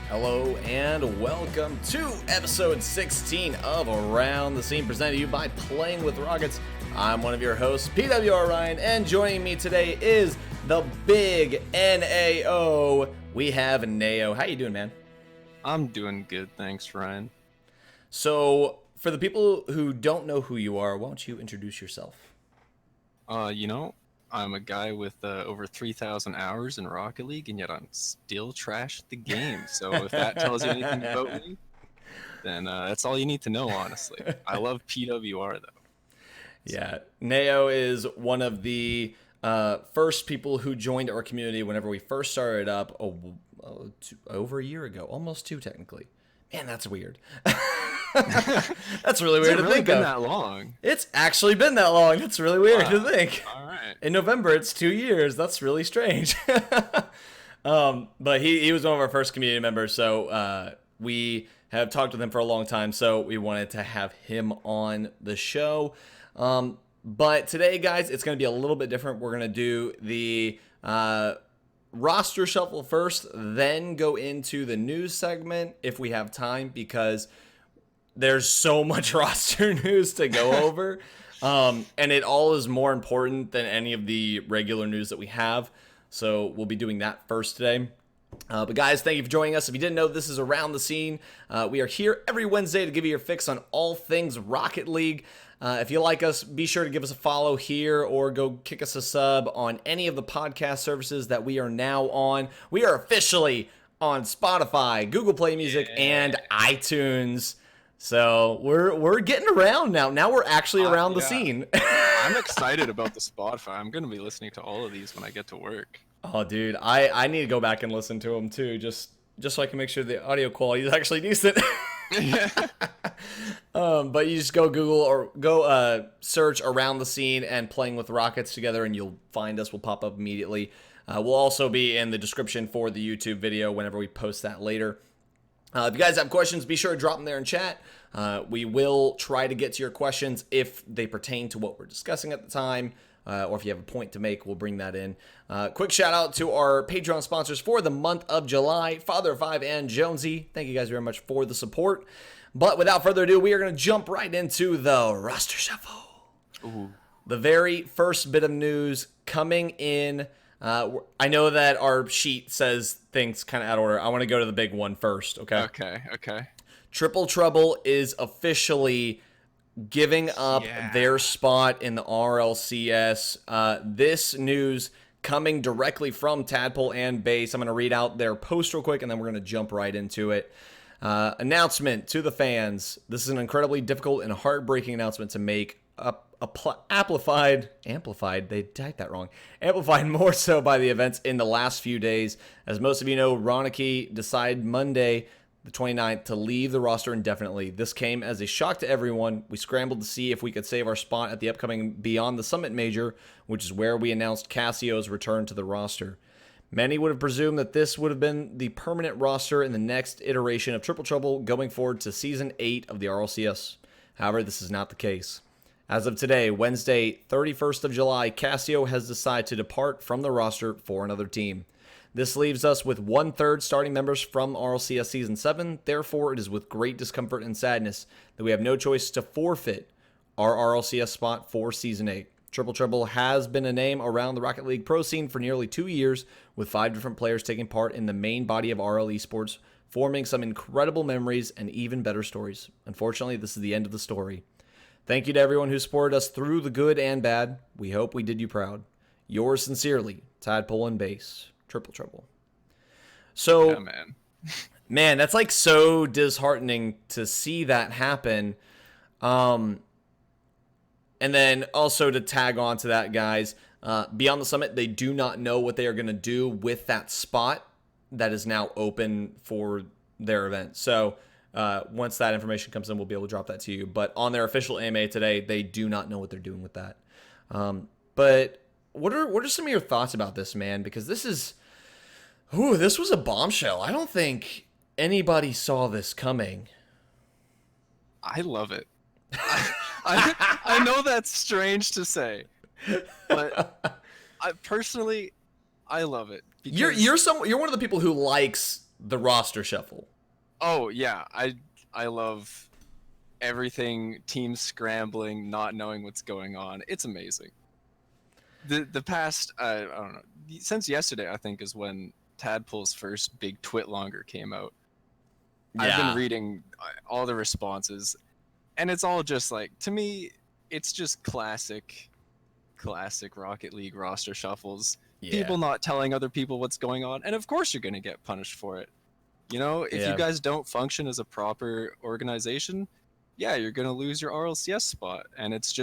Hello and welcome to episode 16 of Around the Scene, presented to you by Playing with Rockets. I'm one of your hosts, PWR Ryan, and joining me today is the big NAO. We have Nao. How you doing, man? I'm doing good, thanks, Ryan. So, for the people who don't know who you are, why don't you introduce yourself? I'm a guy with over 3,000 hours in Rocket League, and yet I'm still trash at the game. So if that tells you anything about me, then that's all you need to know, honestly. I love PWR, though. Yeah, Nao is one of the first people who joined our community whenever we first started up over a year ago, almost two technically. Man, that's weird. That's really weird to think of. It's been that long. It's actually been that long. That's really weird to think. All right. In November, it's 2 years. That's really strange. But he was one of our first community members, so we have talked with him for a long time, so we wanted to have him on the show. But today, guys, it's going to be a little bit different. We're going to do the roster shuffle first, then go into the news segment if we have time, because there's so much roster news to go over. And it all is more important than any of the regular news that we have. So we'll be doing that first today. But guys, thank you for joining us. If you didn't know, this is Around the Scene. We are here every Wednesday to give you your fix on all things Rocket League. If you like us, be sure to give us a follow here or go kick us a sub on any of the podcast services that we are now on. We are officially on Spotify, Google Play Music, and iTunes. So we're getting around now. Now we're actually around the scene. I'm excited about the Spotify. I'm going to be listening to all of these when I get to work. Oh, dude, I need to go back and listen to them too, just so I can make sure the audio quality is actually decent. But you just go Google or go search Around the Scene and Playing with Rockets together, and you'll find us. We'll pop up immediately. We'll also be in the description for the YouTube video whenever we post that later. If you guys have questions, be sure to drop them there in chat. We will try to get to your questions if they pertain to what we're discussing at the time, or if you have a point to make, we'll bring that in. Quick shout out to our Patreon sponsors for the month of July, Father of Five and Jonesy. Thank you guys very much for the support. But without further ado, we are going to jump right into the roster shuffle. Ooh. The very first bit of news coming in. I know that our sheet says things kind of out of order. I want to go to the big one first, okay? Okay. Triple Trouble is officially giving up their spot in the RLCS. This news coming directly from Tadpole and Base. I'm going to read out their post real quick, and then we're going to jump right into it. Announcement to the fans. This is an incredibly difficult and heartbreaking announcement to make. Amplified, they typed that wrong. Amplified more so by the events in the last few days. As most of you know, Ronicky decided Monday, the 29th, to leave the roster indefinitely. This came as a shock to everyone. We scrambled to see if we could save our spot at the upcoming Beyond the Summit Major, which is where we announced Cassio's return to the roster. Many would have presumed that this would have been the permanent roster in the next iteration of Triple Trouble going forward to Season 8 of the RLCS. However, this is not the case. As of today, Wednesday, 31st of July, Cassio has decided to depart from the roster for another team. This leaves us with 1/3 starting members from RLCS Season 7. Therefore, it is with great discomfort and sadness that we have no choice to forfeit our RLCS spot for Season 8. Triple Trouble has been a name around the Rocket League pro scene for nearly 2 years, with 5 different players taking part in the main body of RL Esports, forming some incredible memories and even better stories. Unfortunately, this is the end of the story. Thank you to everyone who supported us through the good and bad. We hope we did you proud. Yours sincerely, Tadpole and Base, Triple Trouble. So, yeah, man, that's like so disheartening to see that happen. And then also to tag on to that, guys, Beyond the Summit, they do not know what they are going to do with that spot that is now open for their event. So, once that information comes in, we'll be able to drop that to you. But on their official AMA today, they do not know what they're doing with that. But what are some of your thoughts about this, man? Because this was a bombshell. I don't think anybody saw this coming. I love it. I know that's strange to say, but I personally love it. You're one of the people who likes the roster shuffle. Oh yeah, I love everything, teams scrambling, not knowing what's going on. It's amazing. The past I don't know, since yesterday I think is when Tadpole's first big twit longer came out. I've been Yeah. reading all the responses, and it's all just like, to me, it's just classic Rocket League roster shuffles. Yeah. People not telling other people what's going on, and of course you're gonna get punished for it. You know, if you guys don't function as a proper organization, yeah, you're gonna lose your RLCS spot, and it's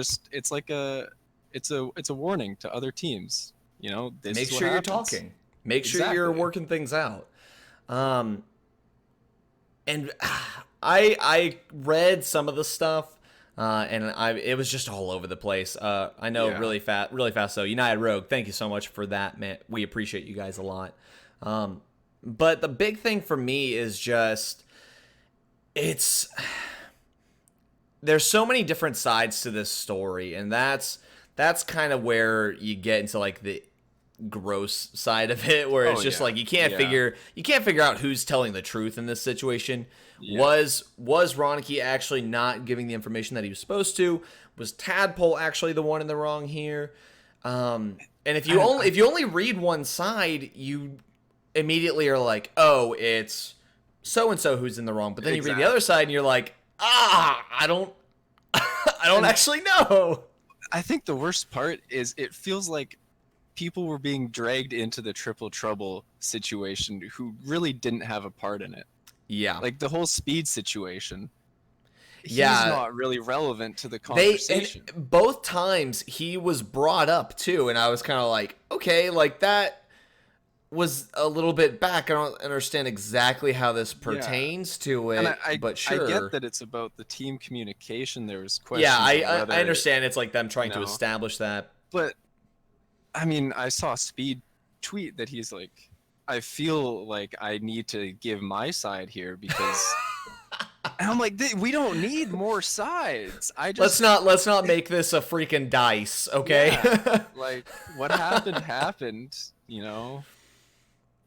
a warning to other teams. You know, this Make is what sure you're happens. talking. Make sure you're working things out. And I read some of the stuff, and it was just all over the place. I know really fast. So United Rogue, thank you so much for that, man. We appreciate you guys a lot. But the big thing for me is just there's so many different sides to this story, and that's kind of where you get into like the gross side of it, where it's just like you can't figure out who's telling the truth in this situation. Was Ronicky actually not giving the information that he was supposed to? Was Tadpole actually the one in the wrong here? And if you only read one side, you immediately are like, oh, it's so and so who's in the wrong. But then you read the other side and you're like, I don't actually know. I think the worst part is it feels like people were being dragged into the triple trouble situation who really didn't have a part in it. Yeah. Like the whole speed situation. He's not really relevant to the conversation. Both times he was brought up too, and I was kind of like, okay, like that was a little bit back. I don't understand exactly how this pertains to it, but sure. I get that it's about the team communication. There was questions. Yeah, I understand. It's like them trying to establish that. But I mean, I saw Speed tweet that he's like, I feel like I need to give my side here because and I'm like, we don't need more sides. Let's not make this a freaking dice, okay? Yeah, like what happened, you know?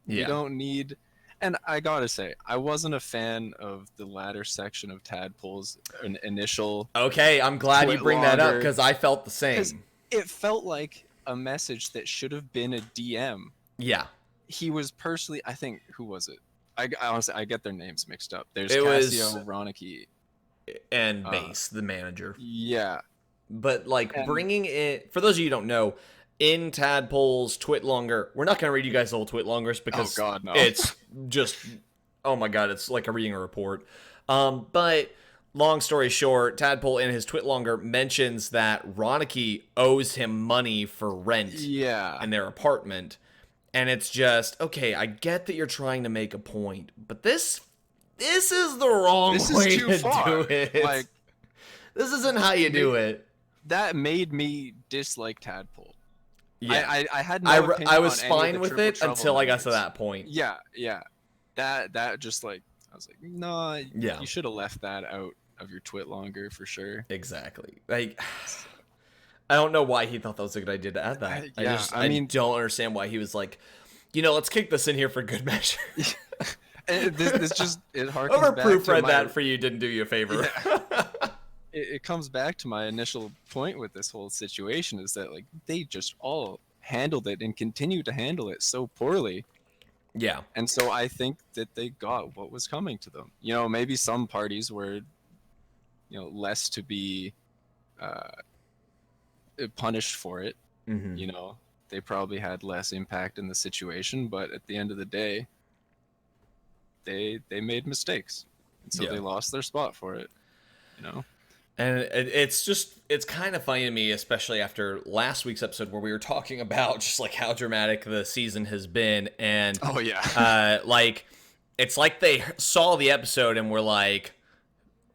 You don't need. And I gotta say, I wasn't a fan of the latter section of Tadpole's initial. Okay, I'm glad you bring that up because I felt the same. It felt like a message that should have been a DM. Yeah. He was personally, I think, who was it? I honestly, I get their names mixed up. There's Cassio, Ronicky, and Base, the manager. Yeah. But like bringing it, for those of you who don't know, in Tadpole's twit longer, we're not going to read you guys the whole twit longers because it's just, oh my god, it's like reading a report. But long story short, Tadpole in his twit longer mentions that Ronicky owes him money for rent in their apartment. And it's just, okay, I get that you're trying to make a point, but this is the wrong way to do it. Like, this isn't how you do it. That made me dislike Tadpole. Yeah, I had no opinion I was on fine any of the with it Triple until Trouble I got members. to that point. Yeah. That just like, I was like, no, you should have left that out of your twit longer for sure. Exactly. Like, I don't know why he thought that was a good idea to add that. I don't understand why he was like, let's kick this in here for good measure. this just, it harkens Whoever back to proofread that for you didn't do you a favor. Yeah. It comes back to my initial point with this whole situation is that like they just all handled it and continue to handle it so poorly. Yeah. And so I think that they got what was coming to them. Maybe some parties were, less to be punished for it. Mm-hmm. They probably had less impact in the situation, but at the end of the day, they made mistakes. And so they lost their spot for it, And it's kind of funny to me, especially after last week's episode where we were talking about just like how dramatic the season has been. And like it's like they saw the episode and were like,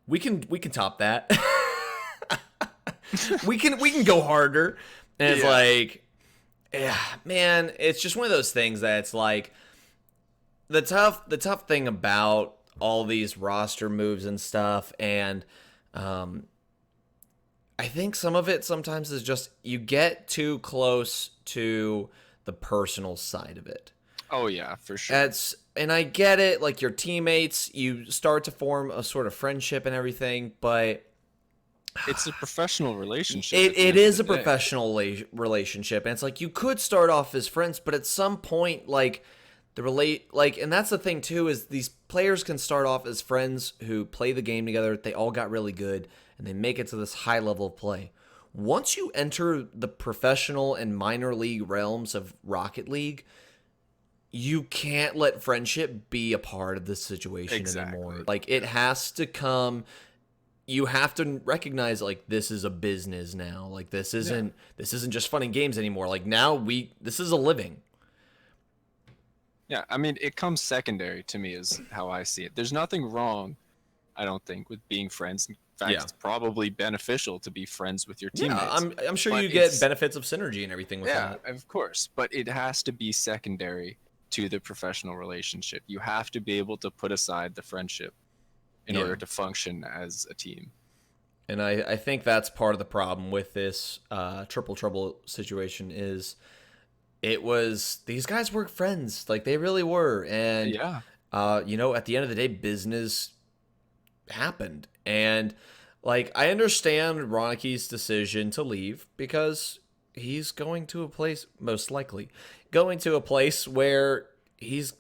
we can top that. we can go harder. And it's like, yeah, man, it's just one of those things that it's like the tough thing about all these roster moves and stuff, and I think some of it sometimes is just you get too close to the personal side of it. Oh yeah, for sure. and I get it, like your teammates, you start to form a sort of friendship and everything, but it's a professional relationship. it is a professional relationship, and it's like you could start off as friends, but at some point, like and that's the thing too, is these players can start off as friends who play the game together. They all got really good, and they make it to this high level of play. Once you enter the professional and minor league realms of Rocket League, you can't let friendship be a part of the situation anymore. Like, it has to come. You have to recognize, like, this is a business now. Like, this isn't just fun and games anymore. Like, now this is a living. Yeah, I mean, it comes secondary to me is how I see it. There's nothing wrong, I don't think, with being friends. In fact, it's probably beneficial to be friends with your teammates. Yeah, I'm sure you get benefits of synergy and everything with that. Yeah, of course. But it has to be secondary to the professional relationship. You have to be able to put aside the friendship in order to function as a team. And I think that's part of the problem with this Triple Trouble situation is these guys were friends. Like, they really were. And, you know, at the end of the day, business happened. And, like, I understand Roniki's decision to leave because he's going to a place, most likely, going to a place where he's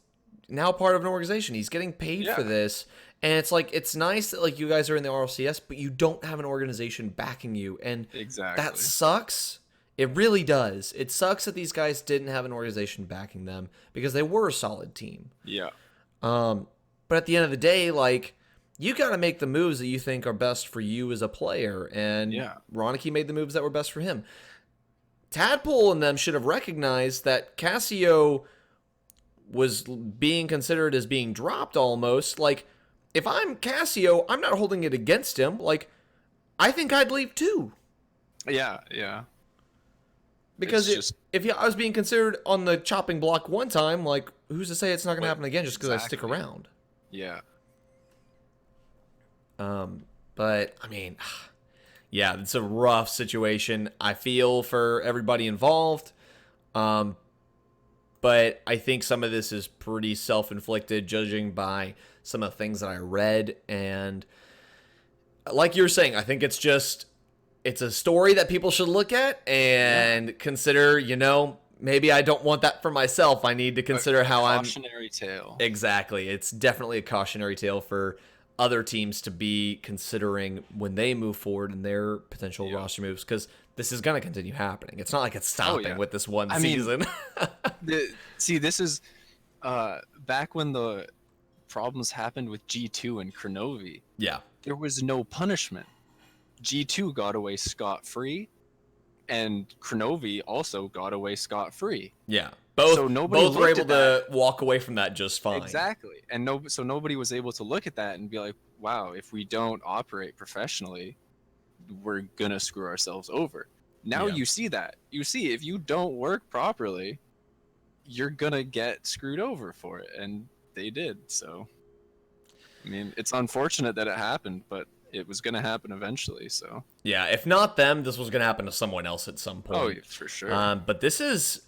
now part of an organization. He's getting paid for this. And it's like, it's nice that, like, you guys are in the RLCS, but you don't have an organization backing you. And that sucks. It really does. It sucks that these guys didn't have an organization backing them because they were a solid team. Yeah. But at the end of the day, like, you got to make the moves that you think are best for you as a player. And Roniki made the moves that were best for him. Tadpole and them should have recognized that Cassio was being considered as being dropped almost. Like, if I'm Cassio, I'm not holding it against him. Like, I think I'd leave too. Yeah, yeah. Because if I was being considered on the chopping block one time, like, who's to say it's not going to happen again just because I stick around? Yeah. But, I mean, yeah, it's a rough situation. I feel for everybody involved. But I think some of this is pretty self-inflicted, judging by some of the things that I read. And like you were saying, I think it's a story that people should look at and consider, you know, maybe I don't want that for myself. I need to consider how I'm... Cautionary tale. Exactly. It's definitely a cautionary tale for other teams to be considering when they move forward in their potential roster moves, because this is going to continue happening. It's not like it's stopping with this one season. See, this is back when the problems happened with G2 and Kronovi. Yeah. There was no punishment. G2 got away scot-free, and Kronovi also got away scot-free. Yeah. Both were able to walk away from that just fine. Exactly. And so nobody was able to look at that and be like, wow, if we don't operate professionally, we're going to screw ourselves over. Now you see that. You see, if you don't work properly, you're going to get screwed over for it. And they did. So, I mean, it's unfortunate that it happened, but it was going to happen eventually. So, yeah, if not them, this was going to happen to someone else at some point. Oh, yeah, for sure. But this is...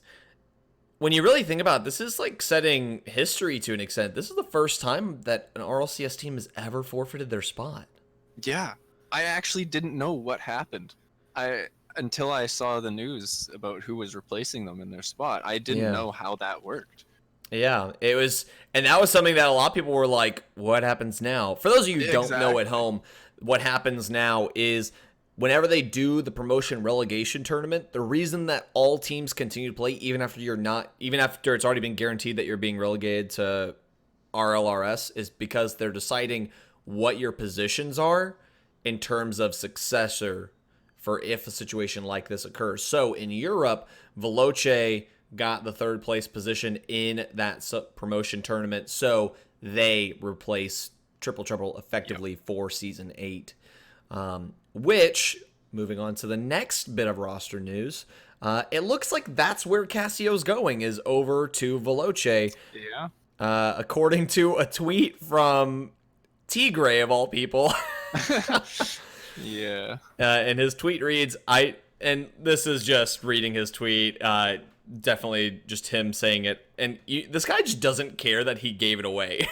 When you really think about it, this is like setting history to an extent. This is the first time that an RLCS team has ever forfeited their spot. Yeah. I actually didn't know what happened. Until I saw the news about who was replacing them in their spot. I didn't know how that worked. Yeah, it was, and that was something that a lot of people were like, what happens now? For those of you who don't know at home, what happens now is whenever they do the promotion relegation tournament, the reason that all teams continue to play even after it's already been guaranteed that you're being relegated to RLRS is because they're deciding what your positions are in terms of successor for if a situation like this occurs. So in Europe, Veloce got the third place position in that promotion tournament, so they replaced Triple Trouble effectively for Season 8. Which, moving on to the next bit of roster news, it looks like that's where Cassio's going, is over to Veloce. Yeah. According to a tweet from Tigray, of all people. Yeah. And his tweet reads, and this is just reading his tweet. definitely just him saying it. And this guy just doesn't care that he gave it away.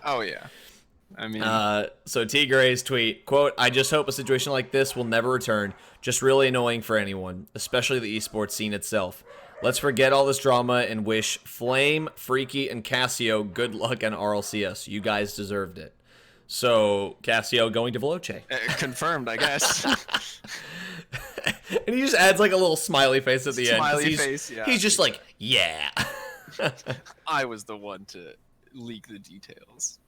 Oh, yeah. I mean... So T. Gray's tweet, quote, "I just hope a situation like this will never return. Just really annoying for anyone, especially the esports scene itself. Let's forget all this drama and wish Flame, Freaky, and Cassio good luck on RLCS. You guys deserved it." So Cassio going to Veloce. Confirmed, I guess. And he just adds like a little smiley face at the end. Smiley face, yeah. He's just like, yeah. I was the one to leak the details.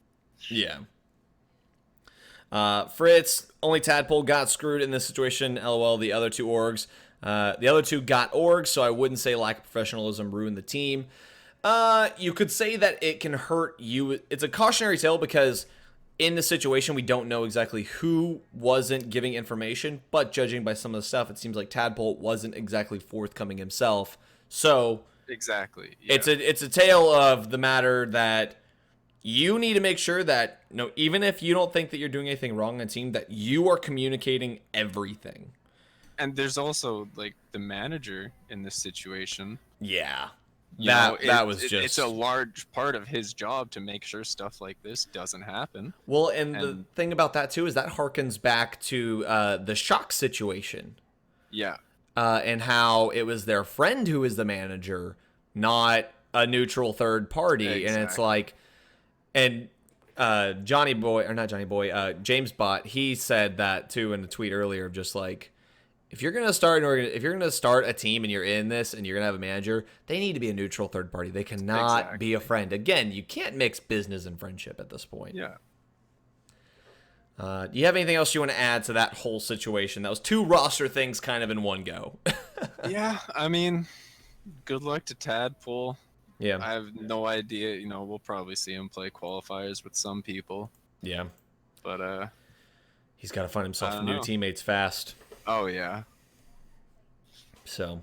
Yeah. Fritz, only Tadpole got screwed in this situation. LOL, the other two orgs. The other two got orgs, so I wouldn't say lack of professionalism ruined the team. You could say that it can hurt you. It's a cautionary tale because in the situation, we don't know exactly who wasn't giving information, but judging by some of the stuff, it seems like Tadpole wasn't exactly forthcoming himself. So exactly, yeah. It's a tale of the matter that you need to make sure that, even if you don't think that you're doing anything wrong on the team, that you are communicating everything. And there's also like the manager in this situation. Yeah. It's a large part of his job to make sure stuff like this doesn't happen. Well, and the thing about that too is that harkens back to the Shock situation. Yeah. And how it was their friend who was the manager, not a neutral third party. Exactly. And it's like, and James Bot, he said that too in a tweet earlier of just like, if you're gonna start a team and you're in this and you're gonna have a manager, they need to be a neutral third party. They cannot be a friend. Again, you can't mix business and friendship at this point. Yeah. Do you have anything else you want to add to that whole situation? That was two roster things kind of in one go. Yeah, I mean, good luck to Tadpole. Yeah. I have no idea. We'll probably see him play qualifiers with some people. Yeah. But he's got to find himself new teammates fast. Oh, yeah. So,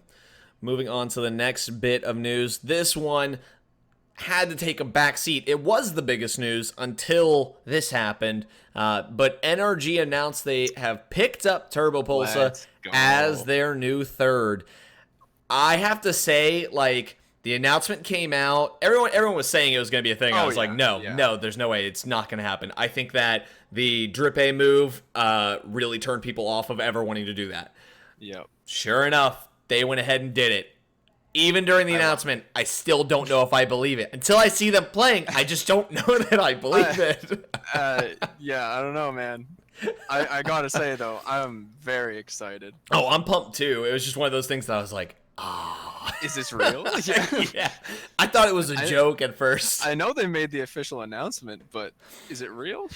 moving on to the next bit of news. This one had to take a back seat. It was the biggest news until this happened. But NRG announced they have picked up Turbopolsa as their new third. I have to say, like, the announcement came out. Everyone was saying it was going to be a thing. I was like, no, there's no way. It's not going to happen. I think that the Drip A move really turned people off of ever wanting to do that. Yep. Sure enough, they went ahead and did it. Even during the announcement, I still don't know if I believe it. Until I see them playing, I just don't know that I believe it. Yeah, I don't know, man. I got to say, though, I'm very excited. Oh, I'm pumped, too. It was just one of those things that I was like, is this real? Yeah. I thought it was a joke at first. I know they made the official announcement, but is it real?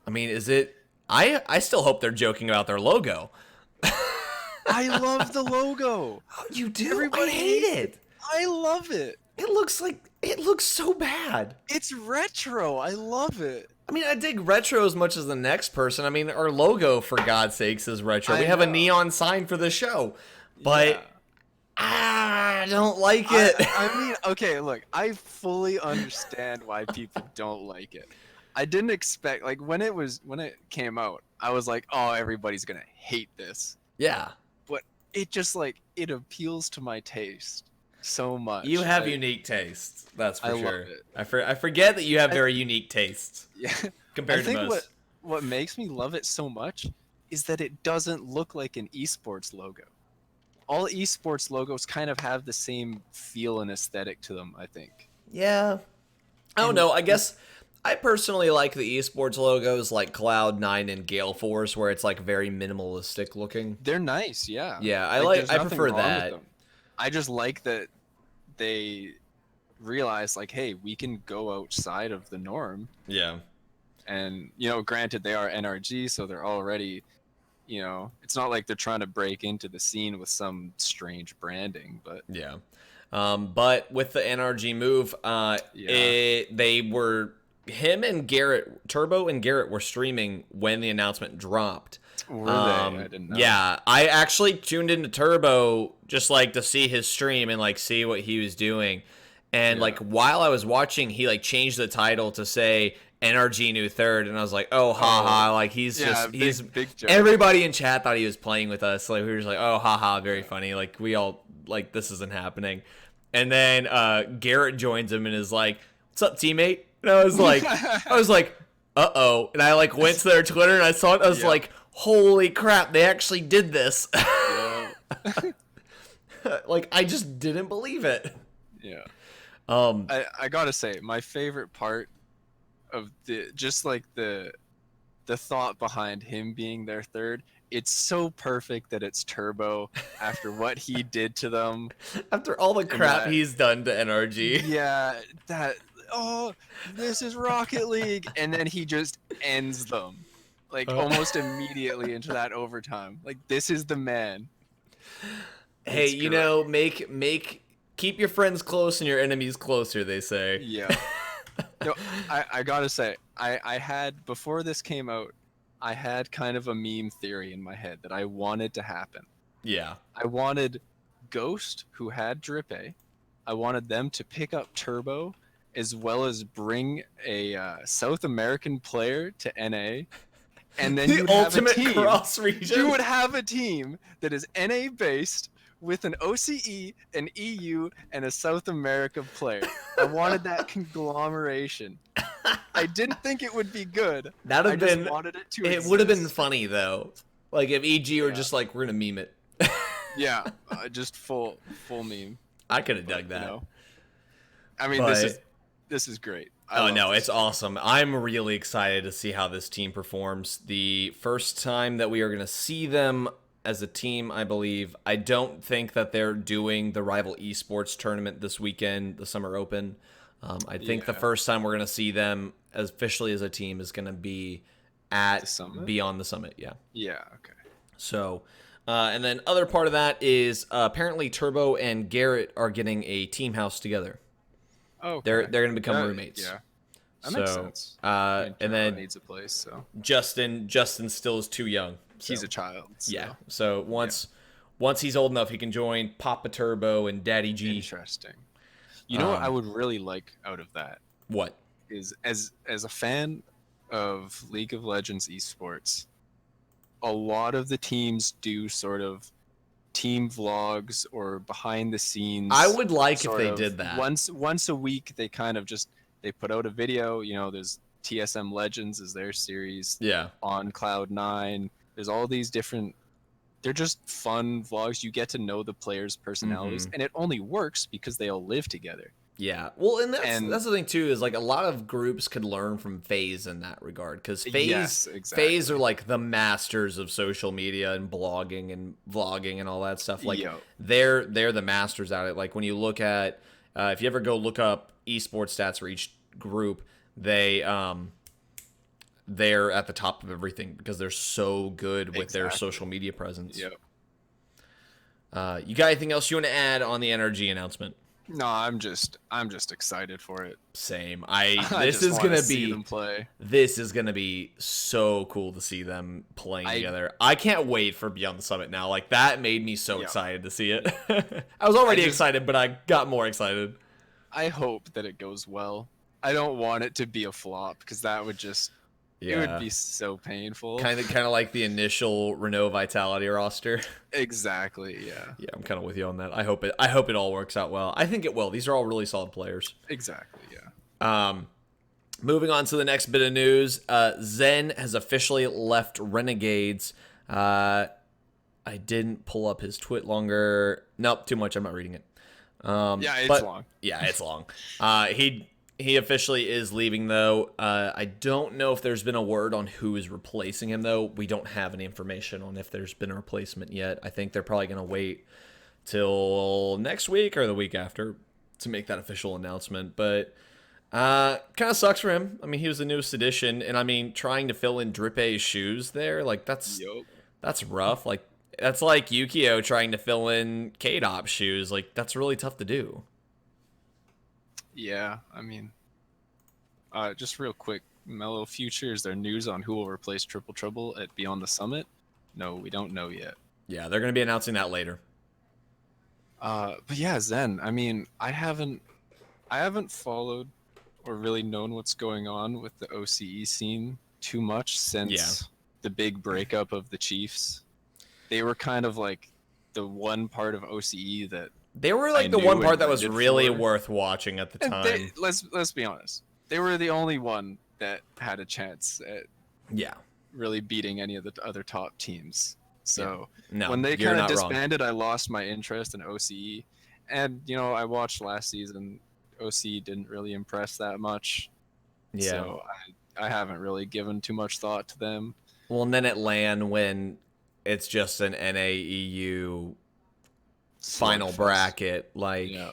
I mean, is it? I still hope they're joking about their logo. I love the logo. Oh, you do? Everybody I hate it. I love it. It looks so bad. It's retro. I love it. I mean, I dig retro as much as the next person. I mean, our logo, for God's sakes, is retro. We have a neon sign for the show. But I don't like it. I mean, okay, look, I fully understand why people don't like it. I didn't expect, like, when it came out, I was like, oh, everybody's gonna hate this. Yeah. But it just, like, it appeals to my taste so much. You have unique tastes, that's for sure. Love it. I forget that you have very unique tastes. Yeah. Compared to most. What makes me love it so much is that it doesn't look like an esports logo. All esports logos kind of have the same feel and aesthetic to them, I think. Yeah. I don't know. I guess I personally like the esports logos like Cloud9 and Gale Force, where it's like very minimalistic looking. They're nice, yeah. Yeah, I prefer that. I just like that they realize, like, hey, we can go outside of the norm. Yeah. And, granted, they are NRG, so they're already, it's not like they're trying to break into the scene with some strange branding, but... Yeah. But with the NRG move, him and Garrett, Turbo and Garrett were streaming when the announcement dropped. Were they? I didn't know. Yeah, I actually tuned into Turbo just like to see his stream and like see what he was doing. And like while I was watching, he like changed the title to say NRG new third, and I was like, oh haha, like he's big joke. Everybody in chat thought he was playing with us. Like we were just like, oh haha, very funny. Like we all like this isn't happening. And then Garrett joins him and is like, "What's up, teammate?" And I was like, "Uh-oh." And I like went to their Twitter and I saw it. I was like, "Holy crap, they actually did this." Like I just didn't believe it. Yeah. I gotta say, my favorite part of the thought behind him being their third, it's so perfect that it's Turbo after what he did to them. After all the crap he's done to NRG. Yeah, this is Rocket League. And then he just ends them. Like almost immediately into that overtime. Like, this is the man. Hey, you know, keep your friends close and your enemies closer, they say. Yeah. No, I gotta say, I had, before this came out, I had kind of a meme theory in my head that I wanted to happen. Yeah. I wanted Ghost, who had Drip A, I wanted them to pick up Turbo, as well as bring a South American player to NA. And then you would have a team. Cross-region. You would have a team that is NA based with an OCE, an EU, and a South America player. I wanted that conglomeration. I didn't think it would be good. That would have been. Wanted it to It would have been funny though, like if EG were just like, we're gonna meme it. Yeah, just full meme. I could have dug that. You know, I mean, this is great. It's awesome. I'm really excited to see how this team performs. The first time that we are going to see them as a team, I believe. I don't think that they're doing the Rival Esports tournament this weekend, the Summer Open. I think the first time we're going to see them officially as a team is going to be at Beyond the Summit. Yeah. Yeah. Okay. So, and then other part of that is apparently Turbo and Garrett are getting a team house together. Oh, okay. They're going to become roommates. Yeah, that makes sense. And then needs a place. So Justin still is too young. So. He's a child. So. Yeah. So once he's old enough, he can join Papa Turbo and Daddy G. Interesting. You know what I would really like out of that? What? Is as a fan of League of Legends esports, a lot of the teams do sort of team vlogs or behind the scenes. I would like if they did that. Once a week, they kind of they put out a video. You know, there's TSM Legends is their series. Yeah. On Cloud9, there's all these different. They're just fun vlogs. You get to know the players' personalities, and it only works because they all live together. Yeah, well, and that's the thing too, is like a lot of groups could learn from FaZe in that regard, because FaZe are like the masters of social media and blogging and vlogging and all that stuff. Like they're the masters at it. Like when you look at if you ever go look up esports stats for each group, they're at the top of everything because they're so good with their social media presence. Yep. You got anything else you want to add on the NRG announcement? No, I'm just excited for it. Same. This is gonna be so cool to see them playing together. I can't wait for Beyond the Summit now. Like that made me so excited to see it. I was already excited, but I got more excited. I hope that it goes well. I don't want it to be a flop because that would just it would be so painful. Kind of like the initial Renault Vitality roster. Exactly, yeah. Yeah, I'm kind of with you on that. I hope it all works out well. I think it will. These are all really solid players. Exactly, yeah. Moving on to the next bit of news, Zen has officially left Renegades. I didn't pull up his tweet longer. Nope, too much. I'm not reading it. It's long. Yeah, it's long. He officially is leaving, though. I don't know if there's been a word on who is replacing him, though. We don't have any information on if there's been a replacement yet. I think they're probably going to wait till next week or the week after to make that official announcement. But kind of sucks for him. I mean, he was the newest addition, and I mean, trying to fill in Drip A's shoes there, like that's rough. Like that's like Yukio trying to fill in K-Dop's shoes. Like that's really tough to do. Yeah, I mean, just real quick, Mellow Future, is there news on who will replace Triple Trouble at Beyond the Summit? No, we don't know yet. Yeah, they're going to be announcing that later. But yeah, Zen, I mean, I haven't followed or really known what's going on with the OCE scene too much since the big breakup of the Chiefs. They were kind of like the one part of OCE that They were I like the knew one part and that was grinded really for. worth watching at the And time. let's be honest, they were the only one that had a chance at Yeah. really beating any of the other top teams. So No, when they you're kind of not wrong. disbanded, I lost my interest in OCE. And I watched last season. OCE didn't really impress that much, Yeah. so I haven't really given too much thought to them. Well, and then at LAN when it's just an NAEU final Slugfest. bracket, like Yeah.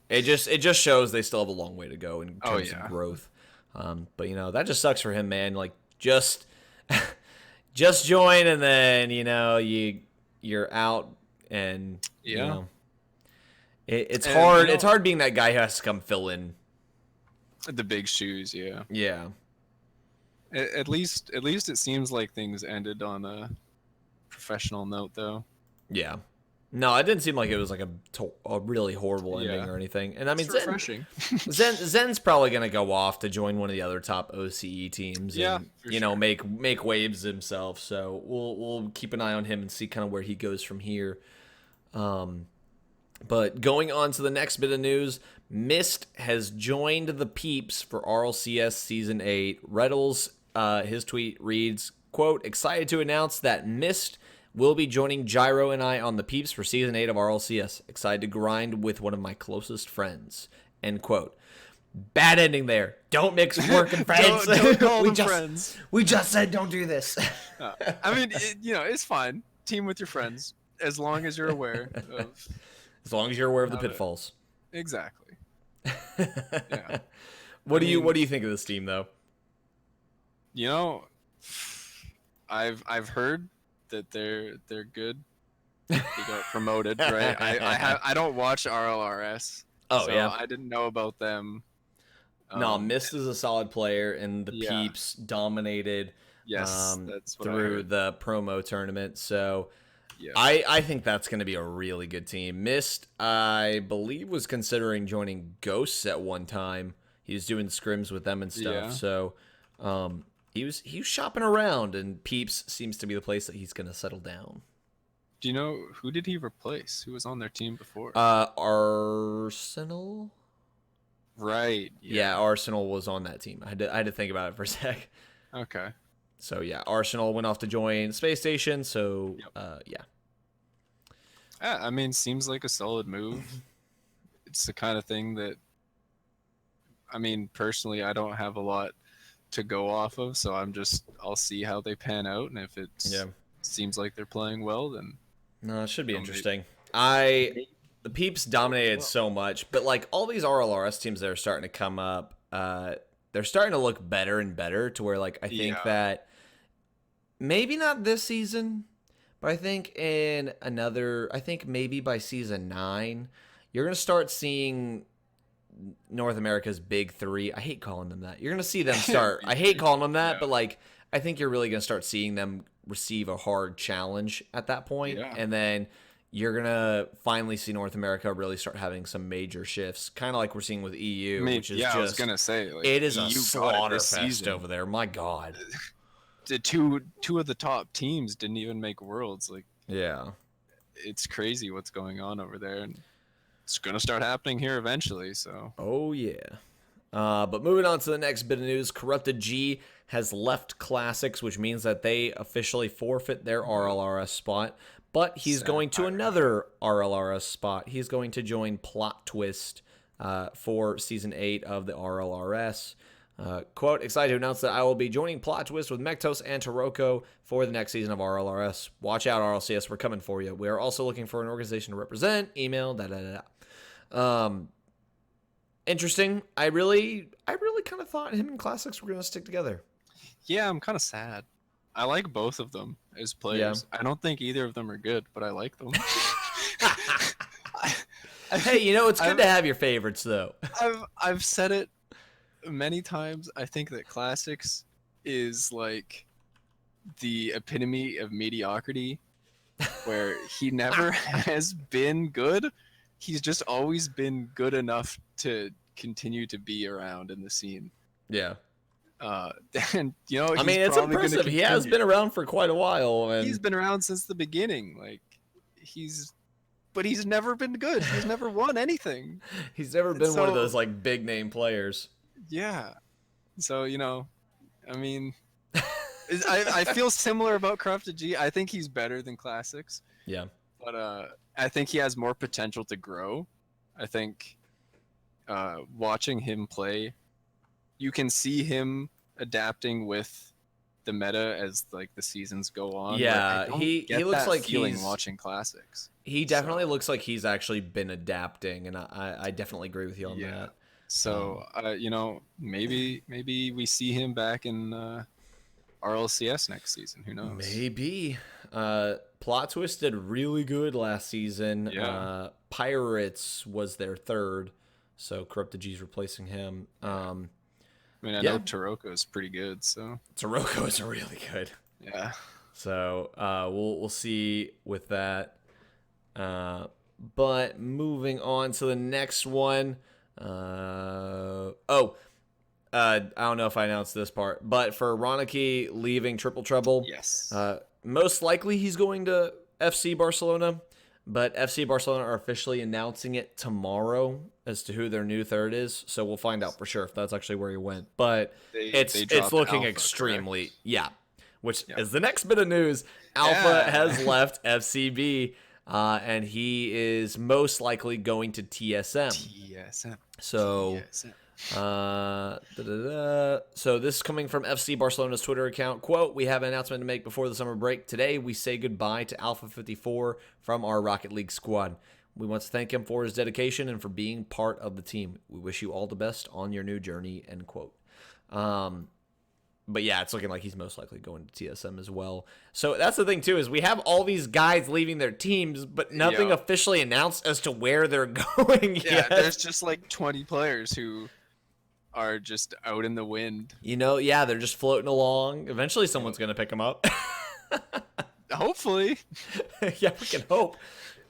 it just shows they still have a long way to go in Oh terms of yeah. growth. But that just sucks for him, man. Like just join and then you're out and Yeah. it's And, hard. It's hard being that guy who has to come fill in. The big shoes, yeah. Yeah. At least it seems like things ended on a professional note, though. Yeah. No, it didn't seem like it was like a really horrible ending Yeah. or anything. And I mean, It's refreshing. Zen's probably gonna go off to join one of the other top OCE teams. Yeah, and, for sure. make waves himself. So we'll keep an eye on him and see kind of where he goes from here. But going on to the next bit of news, Mist has joined the Peeps for RLCS Season 8. Reddles, his tweet reads, quote, excited to announce that Mist will be joining Gyro and I on the Peeps for Season 8 of RLCS. Excited to grind with one of my closest friends. End quote. Bad ending there. Don't mix work and friends. don't call them friends. We just said don't do this. I mean, it's fine. Team with your friends, as long as you're aware of... As long as you're aware of the pitfalls. Exactly. Yeah. What do you think of this team though? I've heard that they're good. They got promoted, right? I don't watch RLRS. Oh, so yeah. I didn't know about them. No, Mist is a solid player, and the Peeps dominated. Yes, that's what through the promo tournament. So yeah. I think that's going to be a really good team. Mist, I believe, was considering joining Ghosts at one time. He was doing scrims with them and stuff. Yeah. So he was shopping around, and Peeps seems to be the place that he's going to settle down. Do you know who did he replace? Who was on their team before? Arsenal. Right. Yeah, Arsenal was on that team. I had to think about it for a sec. Okay. So yeah, Arsenal went off to join Space Station. So yeah. I mean, seems like a solid move. It's the kind of thing that, I mean, personally, I don't have a lot to go off of, so I'll see how they pan out, and if it seems like they're playing well, then no, it should be interesting. The Peeps dominated so much, but like all these RLRS teams that are starting to come up, they're starting to look better and better to where like I think that maybe not this season, but I think maybe by season 9, you're going to start seeing North America's big 3. I hate calling them that. You're going to see them start. I hate calling them that, but like I think you're really going to start seeing them receive a hard challenge at that point. And then you're going to finally see North America really start having some major shifts, kind of like we're seeing with EU, which is I was going to say, like, it is EU a slaughter fest over there. My God. The two of the top teams didn't even make Worlds. Like, yeah, it's crazy what's going on over there, and it's gonna start happening here eventually. So oh yeah. But moving on to the next bit of news, Corrupted G has left Classics, which means that they officially forfeit their RLRS spot. But he's going to another RLRS spot. He's going to join Plot Twist for Season 8 of the RLRS. Quote, excited to announce that I will be joining Plot Twist with Mektos and Taroko for the next season of RLRS. Watch out, RLCS, we're coming for you. We are also looking for an organization to represent. Email, interesting. I really kind of thought him and Classics were going to stick together. Yeah, I'm kind of sad. I like both of them as players. I don't think either of them are good, but I like them. Hey, it's good to have your favorites, though. I've said it many times. I think that Classics is like the epitome of mediocrity, where he never has been good. He's just always been good enough to continue to be around in the scene. Yeah. And I mean, it's impressive. He has been around for quite a while, and he's been around since the beginning. Like, he's but he's never been good. He's never won anything. He's never been one of those like big name players. Yeah. So, I mean, I feel similar about Corrupted G. I think he's better than Classics. Yeah. But I think he has more potential to grow. I think watching him play, you can see him adapting with the meta as like the seasons go on. Yeah, he looks like he's watching Classics. He definitely looks like he's actually been adapting, and I definitely agree with you on that. So maybe we see him back in RLCS next season. Who knows? Maybe. Plot Twist did really good last season. Yeah. Pirates was their third, so Corrupted G's replacing him. I know Taroko is pretty good. So Taroko is really good. Yeah. So we'll see with that. But moving on to the next one. I don't know if I announced this part, but for Ronicky leaving Triple Trouble, yes. Most likely he's going to FC Barcelona, but FC Barcelona are officially announcing it tomorrow as to who their new third is. So we'll find out for sure if that's actually where he went. But it's looking Alpha, extremely, correct? Yeah. Which is the next bit of news. Alpha has left FCB. And he is most likely going to TSM. So, so this is coming from FC Barcelona's Twitter account. Quote, "We have an announcement to make before the summer break. Today, we say goodbye to Alpha 54 from our Rocket League squad. We want to thank him for his dedication and for being part of the team. We wish you all the best on your new journey," end quote. But yeah, it's looking like he's most likely going to TSM as well. So that's the thing, too, is we have all these guys leaving their teams, but nothing officially announced as to where they're going yet. Yeah, there's just like 20 players who are just out in the wind. They're just floating along. Eventually someone's going to pick them up. Hopefully. Yeah, we can hope.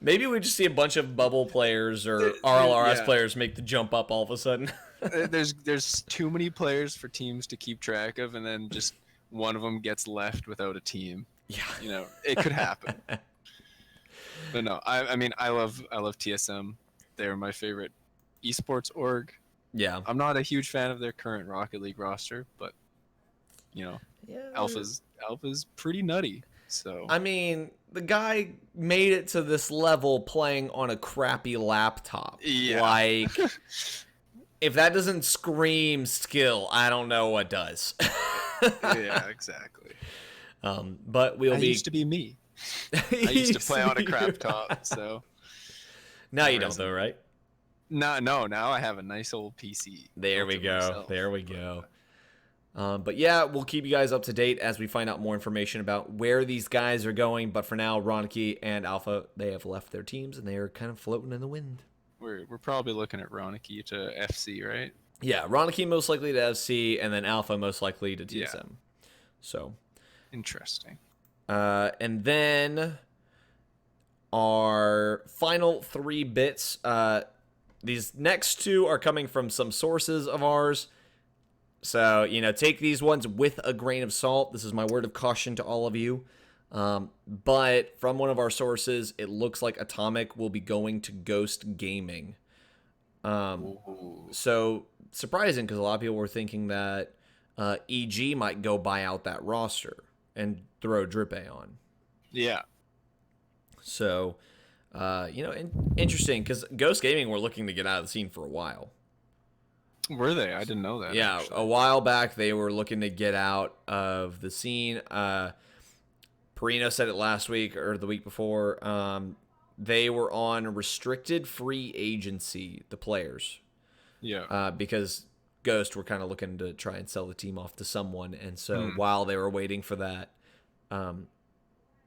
Maybe we just see a bunch of bubble players or RLRS players make the jump up all of a sudden. There's too many players for teams to keep track of, and then just one of them gets left without a team. Yeah, it could happen. But no, I mean I love TSM. They're my favorite esports org. Yeah, I'm not a huge fan of their current Rocket League roster, but Alpha's pretty nutty. So I mean, the guy made it to this level playing on a crappy laptop. Yeah. Like, if that doesn't scream skill, I don't know what does. Yeah, exactly. But I used to be me. I used to play on a crap top, so. Now you don't, though, right? No. Now I have a nice old PC. There we go. But yeah, we'll keep you guys up to date as we find out more information about where these guys are going. But for now, Ronicky and Alpha, they have left their teams and they are kind of floating in the wind. We're probably looking at Ronicky to FC, right? Yeah, Ronicky most likely to FC, and then Alpha most likely to TSM. Yeah. So interesting. And then our final 3 bits. These next 2 are coming from some sources of ours. So, take these ones with a grain of salt. This is my word of caution to all of you. But from one of our sources, it looks like Atomic will be going to Ghost Gaming. So, surprising, because a lot of people were thinking that EG might go buy out that roster and throw Drippe on. Yeah. So, interesting, because Ghost Gaming were looking to get out of the scene for a while. Were they? I didn't know that. Yeah, actually. A while back they were looking to get out of the scene. Perino said it last week or the week before. They were on restricted free agency, the players. Yeah. Because Ghost were kind of looking to try and sell the team off to someone. And so while they were waiting for that,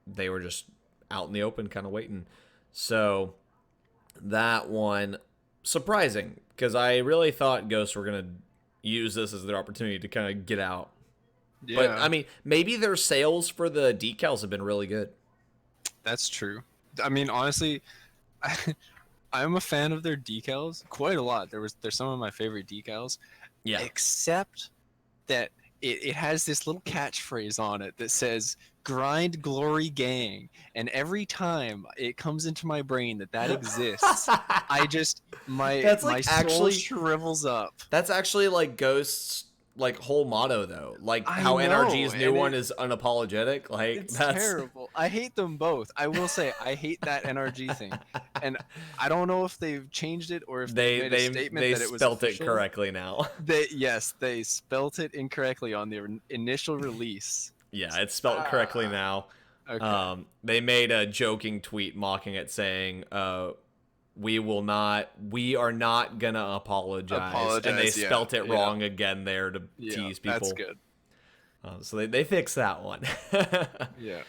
they were just out in the open kind of waiting. So that one, surprising, because I really thought Ghosts were going to use this as their opportunity to kind of get out. Yeah. But, I mean, maybe their sales for the decals have been really good. That's true. I mean, honestly, I'm a fan of their decals quite a lot. They're some of my favorite decals. Yeah. Except that it has this little catchphrase on it that says "Grind Glory Gang," and every time it comes into my brain that exists, I just That's my like soul actually shrivels up. that's actually like Ghost's like whole motto though. Like I how know, NRG's new and one is unapologetic. Like it's that's terrible. I hate them both. I will say I hate that NRG thing, and I don't know if they've changed it or if they've they made a they statement they that it was spelt it official. correctly now. They spelt it incorrectly on their initial release. Yeah, it's spelt correctly Ah, now. okay. They made a joking tweet mocking it, saying, we are not gonna apologize," and they Apologize. Yeah, spelt it yeah, wrong again there to yeah. tease That's people. good. So they fixed that one. Yeah.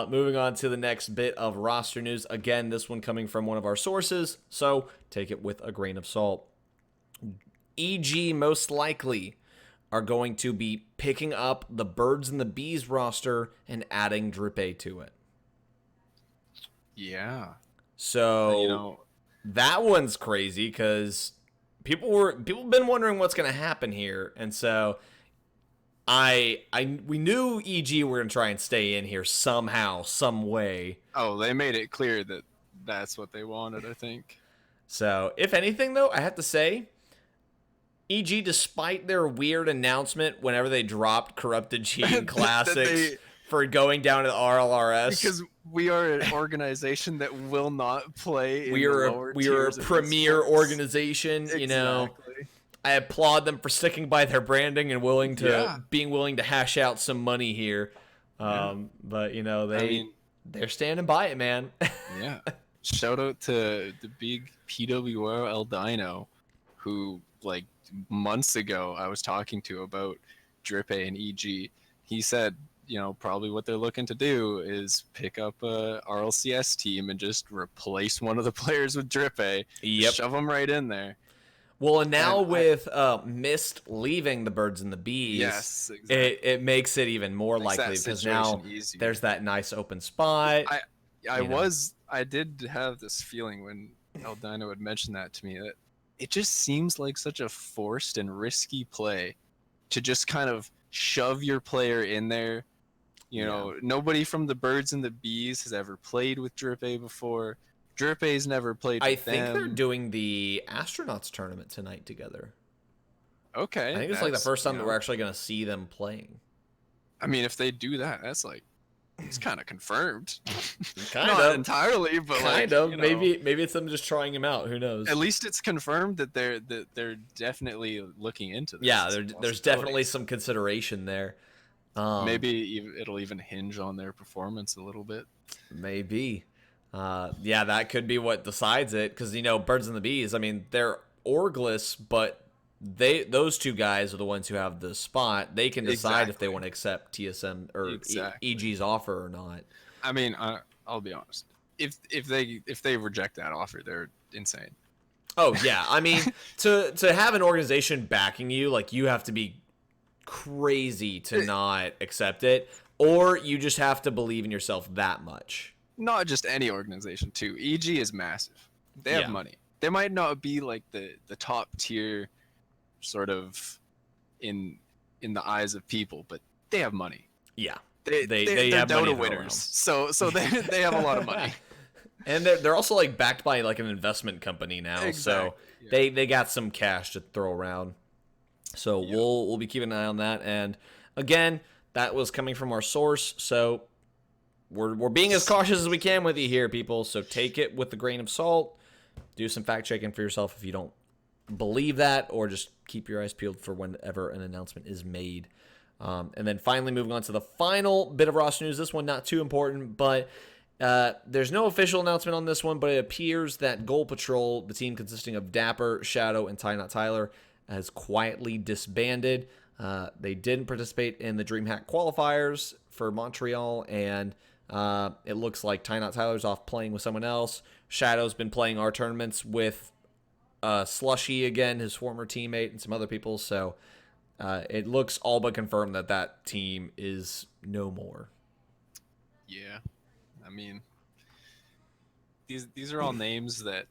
Moving on to the next bit of roster news. Again, this one coming from one of our sources, so take it with a grain of salt. EG most likely are going to be picking up the Birds and the Bees roster and adding Drippe to it. Yeah. You So know, that one's crazy because people been wondering what's going to happen here, and so we knew EG were going to try and stay in here somehow, some way. oh, they made it clear that that's what they wanted, I think. So if anything, though, I have to say, EG, despite their weird announcement whenever they dropped Corrupted Gene That Classics they for going down to the RLRS, because we are an organization that will not play in the lower we are a tiers of premier esports. organization. You know, Exactly. I applaud them for sticking by their branding and Yeah. being willing to hash out some money here. Yeah. But you know I mean, they're standing by it, man. yeah. Shout out to the big PWR Eldino, who like months ago I was talking to about Drippe and EG. He said, probably what they're looking to do is pick up a RLCS team and just replace one of the players with Drippe, just Yep. shove them right in there. Well, and now And with Mist leaving the Birds and the Bees, yes, exactly. it makes it even more Makes that likely because now situation easier. there's that nice open spot. I You know, I did have this feeling when Eldino had mentioned that to me that it just seems like such a forced and risky play to just kind of shove your player in there. Yeah. Nobody from the Birds and the Bees has ever played with Drippe before. Drippe's never played I with think they're them. doing the astronauts tournament tonight together. I Okay, think it's like the that's first time that we're actually going to see them playing. I mean, if they do that, that's like it's kind of confirmed. Kind Not of, entirely, but kind like of. Maybe it's them just trying him out. Who knows? at least it's confirmed that they're definitely looking into this. Yeah, there's definitely some consideration there. Maybe it'll even hinge on their performance a little bit. Maybe. Yeah, that could be what decides it. Because Birds and the Bees. I mean, they're orgless, but those two guys are the ones who have the spot. They can decide if they Exactly. want to accept TSM or Exactly. EG's offer or not. I mean, I'll be honest. If they reject that offer, they're insane. Oh yeah, I mean to have an organization backing you, like you have to be crazy to not accept it, or you just have to believe in yourself that much. Not just any organization too. EG is massive. They have Yeah. money. They might not be like the top tier sort of in the eyes of people, but they have money. Yeah. They They are have money Dota to throw winners, around. so they have a lot of money. And they're also like backed by like an investment company now, Exactly. so Yeah. they got some cash to throw around. So Yeah. we'll be keeping an eye on that. And again, that was coming from our source, so we're being as cautious as we can with you here, people. So take it with a grain of salt. Do some fact checking for yourself if you don't believe that, or just keep your eyes peeled for whenever an announcement is made. And then finally, moving on to the final bit of roster news. This one not too important, but there's no official announcement on this one, but it appears that Goal Patrol, the team consisting of Dapper, Shadow, and Ty Not Tyler, has quietly disbanded. They didn't participate in the DreamHack qualifiers for Montreal, and it looks like Ty Not Tyler's off playing with someone else. Shadow's been playing our tournaments with Slushy again, his former teammate, and some other people. So it looks all but confirmed that that team is no more. Yeah. I mean, these are all names that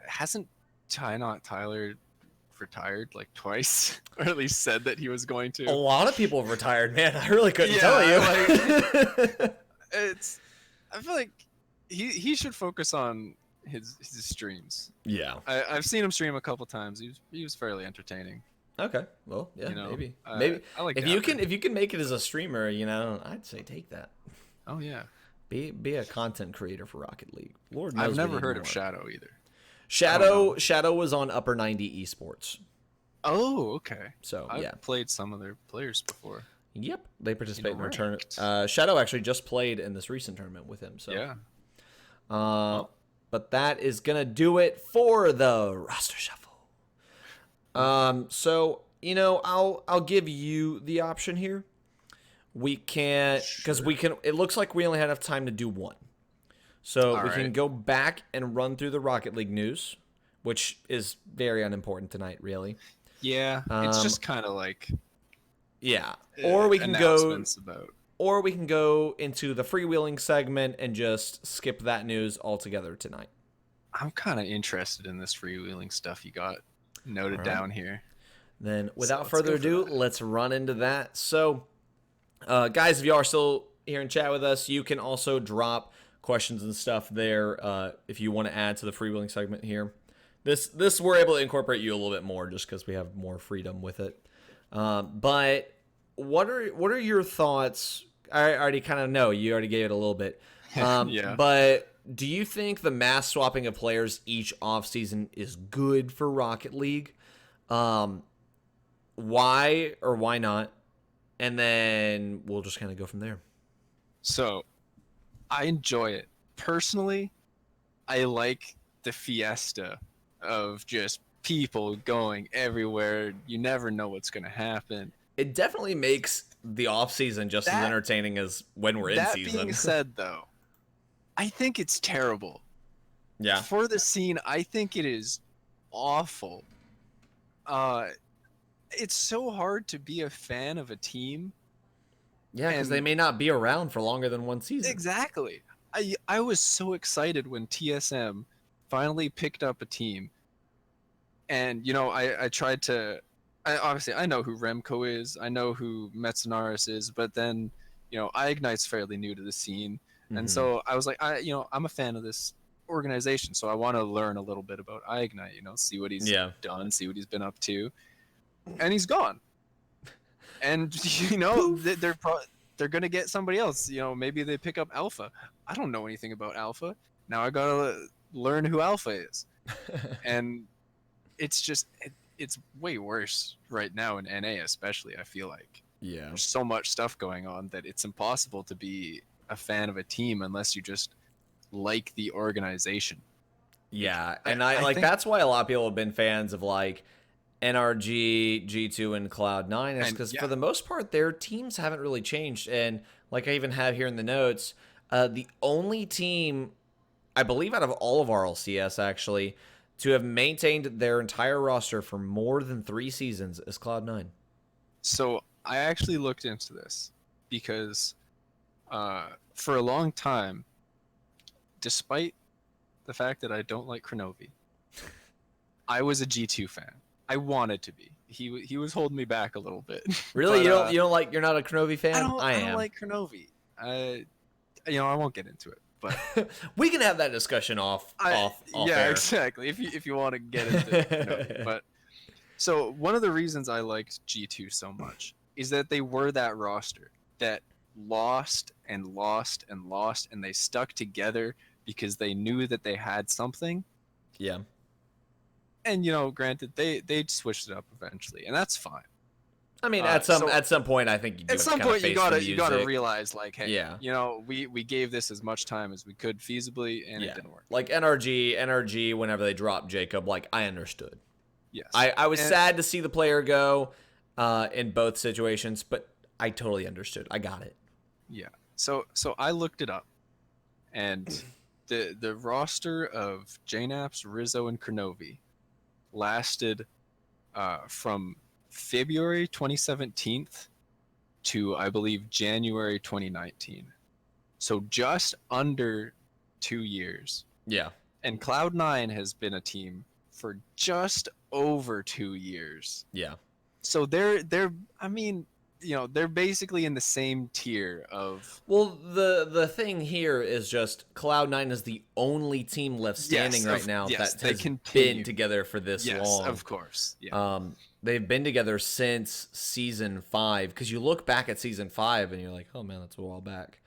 hasn't Ty Not Tyler retired like twice, or at least said that he was going to. A lot of people have retired, man. I really couldn't tell you. I feel like he should focus on his streams. Yeah. I've seen him stream a couple times. He was fairly entertaining. Okay. Well, yeah, maybe. I like if you can make it as a streamer, I'd say take that. Oh yeah. Be a content creator for Rocket League. Lord knows I've never heard of Shadow either. Shadow was on Upper 90 Esports. Oh, okay. So I've played some of their players before. Yep, they participate in their tournament. Shadow actually just played in this recent tournament with him. So yeah. But that is gonna do it for the roster shuffle. So I'll give you the option here. We can't because we can. It looks like we only had enough time to do one. So we can go back and run through the Rocket League news, which is very unimportant tonight, really. Yeah, it's just kind of like or we can go about. Or we can go into the freewheeling segment and just skip that news altogether tonight. I'm kind of interested in this freewheeling stuff you got noted down here. Then, without further ado, let's run into that. So, guys, if you are still here in chat with us, you can also drop questions and stuff there if you want to add to the freewheeling segment here. This we're able to incorporate you a little bit more just because we have more freedom with it. But what are your thoughts? I already kind of know. You already gave it a little bit. Yeah. But do you think the mass swapping of players each offseason is good for Rocket League? Why or why not? And then we'll just kind of go from there. So, I enjoy it. Personally, I like the fiesta of just people going everywhere. You never know what's going to happen. It definitely makes the off-season just as entertaining as when we're in season. That being said, though, I think it's terrible. Yeah. For the scene, I think it is awful. It's so hard to be a fan of a team. Yeah, because they may not be around for longer than one season. Exactly. I was so excited when TSM finally picked up a team. And, I tried to... obviously, I know who Remco is. I know who Metzenaris is. But then, iIgnite's fairly new to the scene. Mm-hmm. And so I was like, I'm a fan of this organization. So I want to learn a little bit about iIgnite, see what he's done, see what he's been up to. And he's gone. And, they're going to get somebody else. Maybe they pick up Alpha. I don't know anything about Alpha. Now I got to learn who Alpha is. And it's just... It's way worse right now in NA, especially. I feel like there's so much stuff going on that it's impossible to be a fan of a team unless you just like the organization. Yeah, and I think that's why a lot of people have been fans of like NRG, G2, and Cloud9 is because for the most part their teams haven't really changed. And like I even have here in the notes, the only team I believe out of all of RLCS actually to have maintained their entire roster for more than 3 seasons is Cloud9. So I actually looked into this because for a long time, despite the fact that I don't like Kronovi, I was a G2 fan. I wanted to be. He was holding me back a little bit. Really? But, you're not a Kronovi fan? I don't like Kronovi. I won't get into it. But we can have that discussion off air. Exactly. If you want to get into it. But so one of the reasons I liked G2 so much is that they were that roster that lost and lost and lost, and they stuck together because they knew that they had something. Yeah. And granted, they switched it up eventually, and that's fine. I mean, at some point, I think you gotta realize, like, hey, we gave this as much time as we could feasibly, and it didn't work. Like NRG, whenever they dropped Jacob, like I understood. Yes, I was sad to see the player go, in both situations, but I totally understood. I got it. Yeah. So I looked it up, and the roster of JNaps, Rizzo, and Kronovi lasted from February 2017 to, I believe, January 2019. So just under 2 years. Yeah. And Cloud9 has been a team for just over 2 years. Yeah. So I mean, they're basically in the same tier of. Well, the thing here is just Cloud9 is the only team left standing right now that they has continue. been together for this long. Yes, of course. Yeah. They've been together since season 5, because you look back at season 5 and you're like, oh man, that's a while back.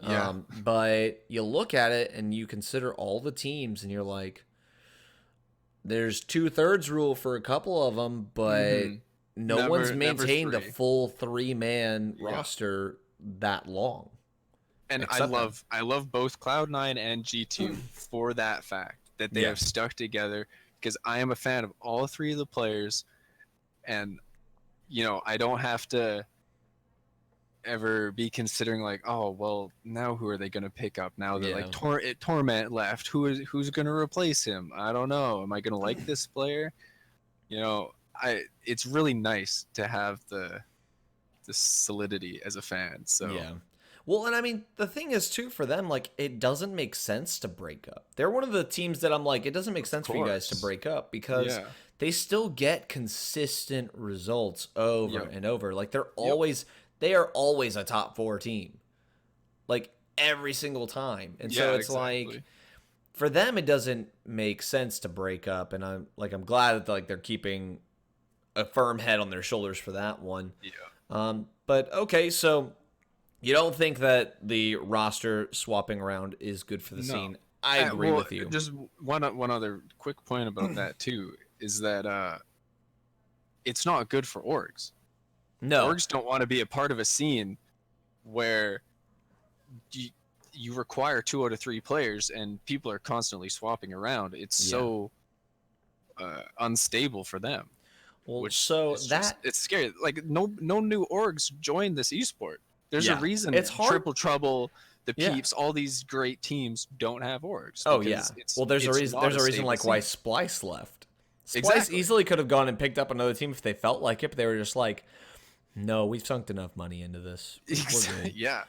Yeah. But you look at it and you consider all the teams and you're like, there's 2/3 rule for a couple of them, but no one's maintained a full 3-man roster that long. And I love both Cloud9 and G2 for that fact that they have stuck together, because I am a fan of all 3 of the players, and I don't have to ever be considering like, oh well, now who are they going to pick up now that like Torment left? Who's going to replace him? I don't know. Am I going to like this player? It's really nice to have the solidity as a fan. So yeah. Well, and I mean, the thing is too, for them, like, it doesn't make sense to break up. They're one of the teams that I'm like, it doesn't make sense for you guys to break up, because they still get consistent results over and over. Like, they are always a top 4 team, like every single time. And so it's like, for them, it doesn't make sense to break up. And I'm glad that they're keeping a firm head on their shoulders for that one. Yeah. But okay, so you don't think that the roster swapping around is good for the scene? I agree with you. Just one other quick point about that too is that it's not good for orgs. No, orgs don't want to be a part of a scene where you require 2 out of 3 players and people are constantly swapping around. It's so unstable for them. Well, it's scary. Like no new orgs join this esport. There's a reason it's hard. Triple Trouble, the Peeps, all these great teams don't have orgs. Oh yeah. Well, there's a reason. There's a reason like why Splice left. Splice easily could have gone and picked up another team if they felt like it, but they were just like, no, we've sunk enough money into this. Yeah.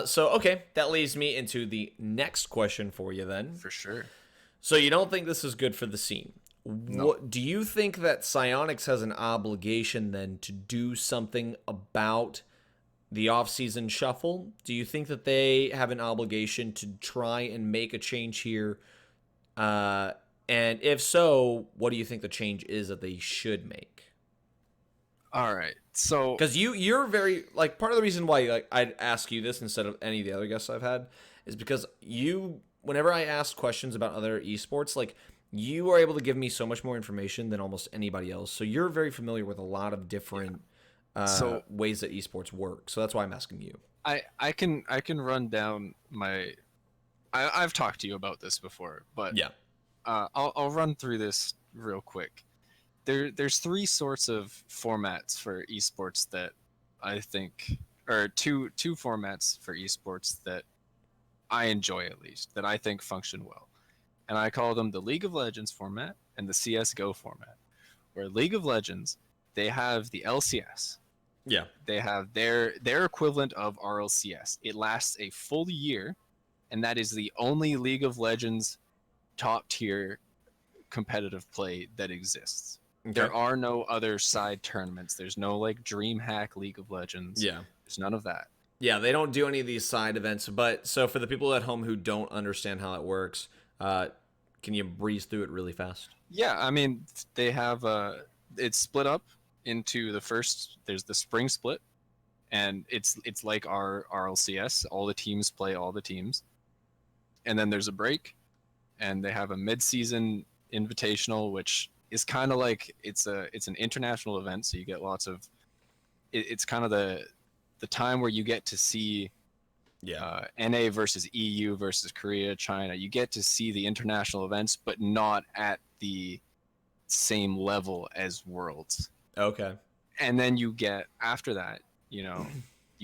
So okay, that leads me into the next question for you then. For sure. So you don't think this is good for the scene? No. What do you think that Psyonix has an obligation then to do something about the off-season shuffle? Do you think that they have an obligation to try and make a change here? And if so, what do you think the change is that they should make? All right. So because you're very like, part of the reason why I'd ask you this instead of any of the other guests I've had is because whenever I ask questions about other esports, like, you are able to give me so much more information than almost anybody else. So you're very familiar with a lot of different ways that esports work. So that's why I'm asking you. I can run down my. I've talked to you about this before, but I'll run through this real quick. There's 3 sorts of formats for esports that I think, or two formats for esports that I enjoy, at least, that I think function well. And I call them the League of Legends format and the CSGO format. Where League of Legends, they have the LCS. Yeah. They have their equivalent of RLCS. It lasts a full year, and that is the only League of Legends top tier competitive play that exists. Okay. There are no other side tournaments. There's no like DreamHack League of Legends. Yeah. There's none of that. Yeah, they don't do any of these side events. But so for the people at home who don't understand how it works, can you breeze through it really fast? Yeah, I mean, they have it's split up into there's the spring split, and it's like our RLCS. All the teams play all the teams. And then there's a break, and they have a mid-season invitational, which is kind of like it's an international event, so you get lots of it's kind of the time where you get to see NA versus EU versus Korea, China. You get to see the international events, but not at the same level as Worlds. Okay. And then you get, after that, you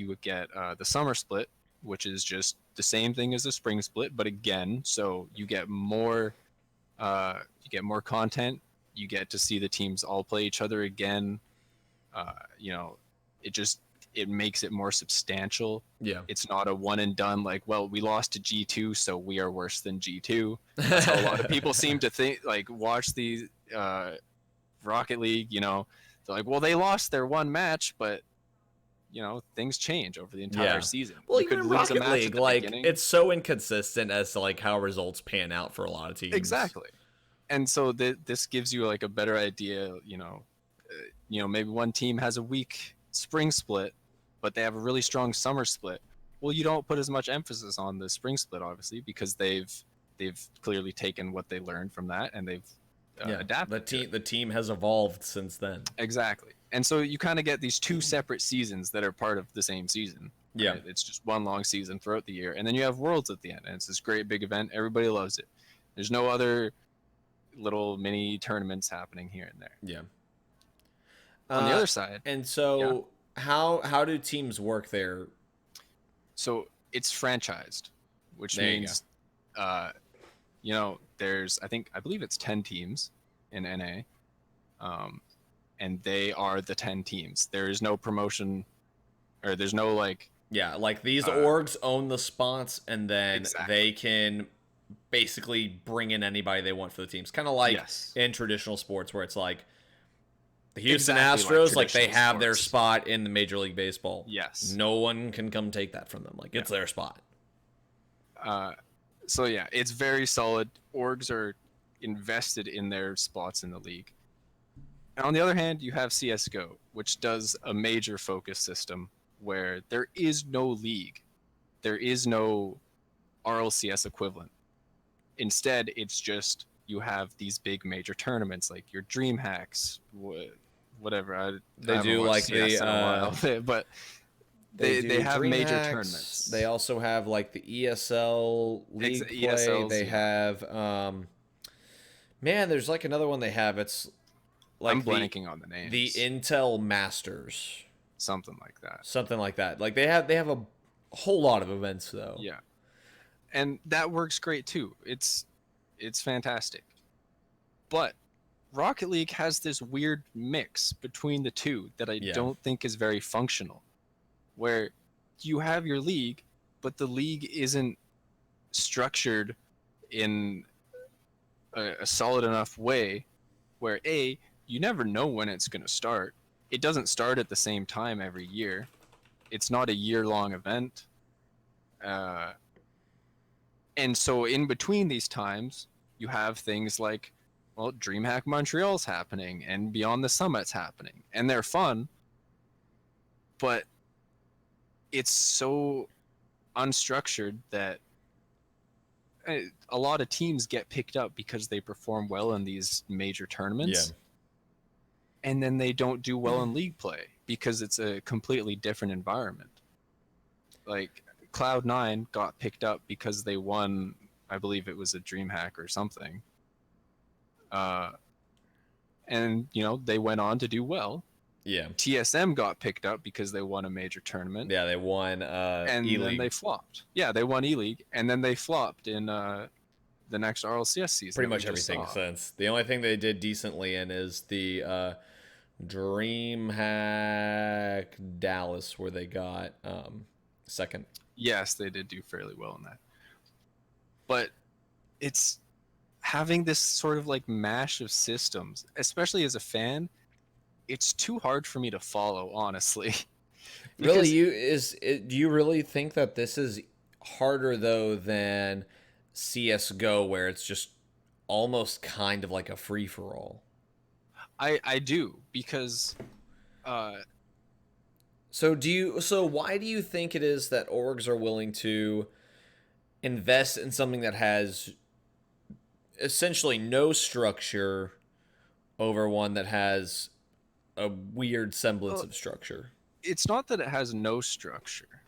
would get the summer split, which is just the same thing as the spring split, but again, so you get more content. You get to see the teams all play each other again. It it makes it more substantial. Yeah. It's not a one and done, like, well, we lost to G2, so we are worse than G2. That's how a lot of people seem to think, like, watch the Rocket League, you know. They're like, well, they lost their one match, but, you know, things change over the entire season. Well, You even could in lose a Rocket match League, at the like, beginning. it's so inconsistent as to, like, how results pan out for a lot of teams. Exactly. And so this gives you, like, a better idea, you know, maybe one team has a weak spring split, but they have a really strong summer split. Well, you don't put as much emphasis on the spring split, obviously, because they've clearly taken what they learned from that and they've adapted. The team has evolved since then. Exactly. And so you kind of get these two separate seasons that are part of the same season. Yeah. Right? It's just one long season throughout the year. And then you have Worlds at the end, and it's this great big event. Everybody loves it. There's no other little mini tournaments happening here and there. Yeah. On the other side. And so how do teams work there? So it's franchised, which means, you know, there's, I believe it's 10 teams in NA. And they are the 10 teams. There is no promotion, or there's no, like... Yeah, like, these orgs own the spots, and then they can basically bring in anybody they want for the teams. Kind of like in traditional sports, where it's like, the Houston Astros, like they have their spot in the Major League Baseball. Yes. No one can come take that from them. Like, it's their spot. So, yeah, it's very solid. Orgs are invested in their spots in the league. And on the other hand, you have CSGO, which does a major focus system where there is no league. There is no RLCS equivalent. Instead, it's just you have these big major tournaments like your DreamHacks, whatever. They do like CS but they have major tournaments. They also have like the ESL league play. ESLs, they have man, there's like another one they have. It's like I'm blanking on the names. The Intel Masters. Something like that. Something like that. Like they have a whole lot of events though. Yeah. And that works great too. It's fantastic. But Rocket League has this weird mix between the two that I don't think is very functional. Where you have your league, but the league isn't structured in a solid enough way where you never know when it's going to start. It doesn't start at the same time every year. It's not a year-long event. And so in between these times, you have things like, well, DreamHack Montreal's happening and Beyond the Summit's happening. And they're fun, but it's so unstructured that a lot of teams get picked up because they perform well in these major tournaments. Yeah. And then they don't do well in league play because it's a completely different environment. Like Cloud9 got picked up because they won, I believe it was a DreamHack or something. And, you know, they went on to do well. Yeah. TSM got picked up because they won a major tournament. Yeah, they won and E-League. Then they flopped. Yeah, they won E-League, and then they flopped in the next RLCS season. Pretty much everything since. The only thing they did decently in is the DreamHack Dallas, where they got second. Yes, they did do fairly well in that. But it's having this sort of like mash of systems, especially as a fan, it's too hard for me to follow, honestly. Really, do you really think that this is harder though than CS:GO, where it's just almost kind of like a free for all? I do, because so why do you think it is that orgs are willing to invest in something that has essentially no structure over one that has a weird semblance of structure? It's not that it has no structure.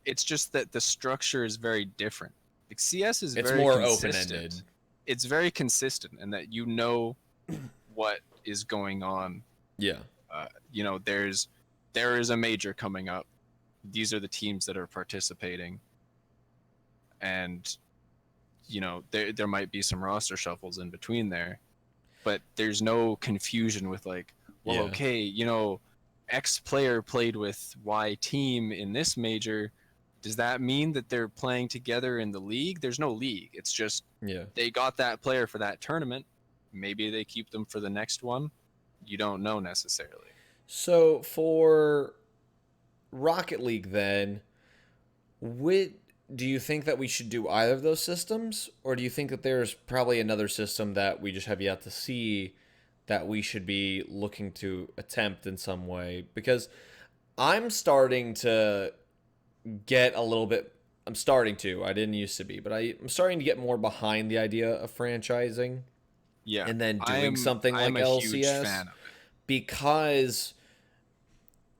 It's just that the structure is very different. Like CS is it's very more consistent. open-ended. It's very consistent in that you know what is going on. Yeah. You know, there is a major coming up. These are the teams that are participating. And, you know, there might be some roster shuffles in between there. But there's no confusion with like, well, okay, you know, X player played with Y team in this major, does that mean that they're playing together in the league? There's no league. It's just Yeah. they got that player for that tournament. Maybe they keep them for the next one. You don't know necessarily. So for Rocket League, then, what do you think that we should do either of those systems, or do you think that there's probably another system that we just have yet to see that we should be looking to attempt in some way? Because I'm starting to get a little bit. I'm starting to. I didn't used to be, but I'm starting to get more behind the idea of franchising Yeah, and then I doing am. something I am like a huge LCS fan of it. because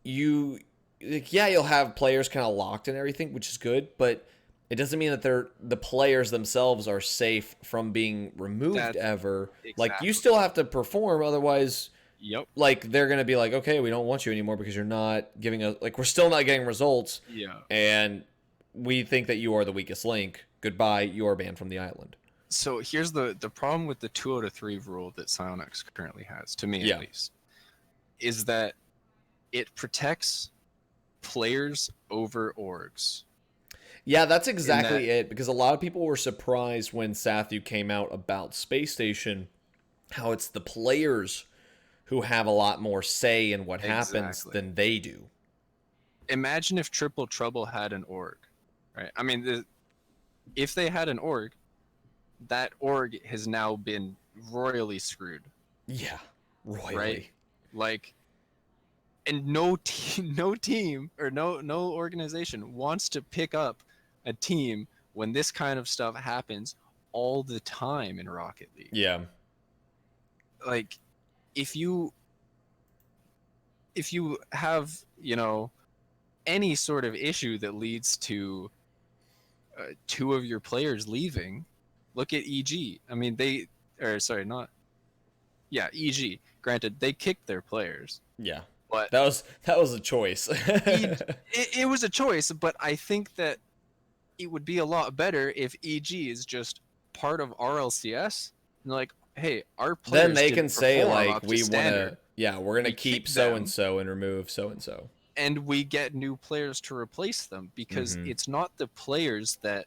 you, like, yeah, you'll have players kind of locked and everything, which is good, but it doesn't mean that the players themselves are safe from being removed That's ever. Like, you exactly. still have to perform, otherwise, Yep. like, they're gonna be like, okay, we don't want you anymore because you're not giving us, like, we're still not getting results, Yeah. and we think that you are the weakest link. Goodbye, you're banned from the island. So here's the problem with the 2 out of 3 rule that Psyonix currently has, to me at Yeah. least, is that it protects players over orgs. Yeah, that's In that exactly it, because a lot of people were surprised when Sathu came out about Space Station, how it's the players who have a lot more say in what happens exactly. than they do. Imagine if Triple Trouble had an org, right? I mean, if they had an org, that org has now been royally screwed, Yeah, right? royally. Like, and no team, no team or no organization wants to pick up a team when this kind of stuff happens all the time in Rocket League. Yeah. Like, if you have any sort of issue that leads to 2 of your players leaving, look at EG. I mean, or sorry, not EG. Granted, they kicked their players, Yeah. but That was a choice. it was a choice. But I think that it would be a lot better if EG is just part of RLCS and like, hey, our Then players they can didn't say, perform like, up to we want standard. to, yeah, we're going to We keep kick so and them so and remove so and so. and we get new players to replace them, because Mm-hmm. it's not the players that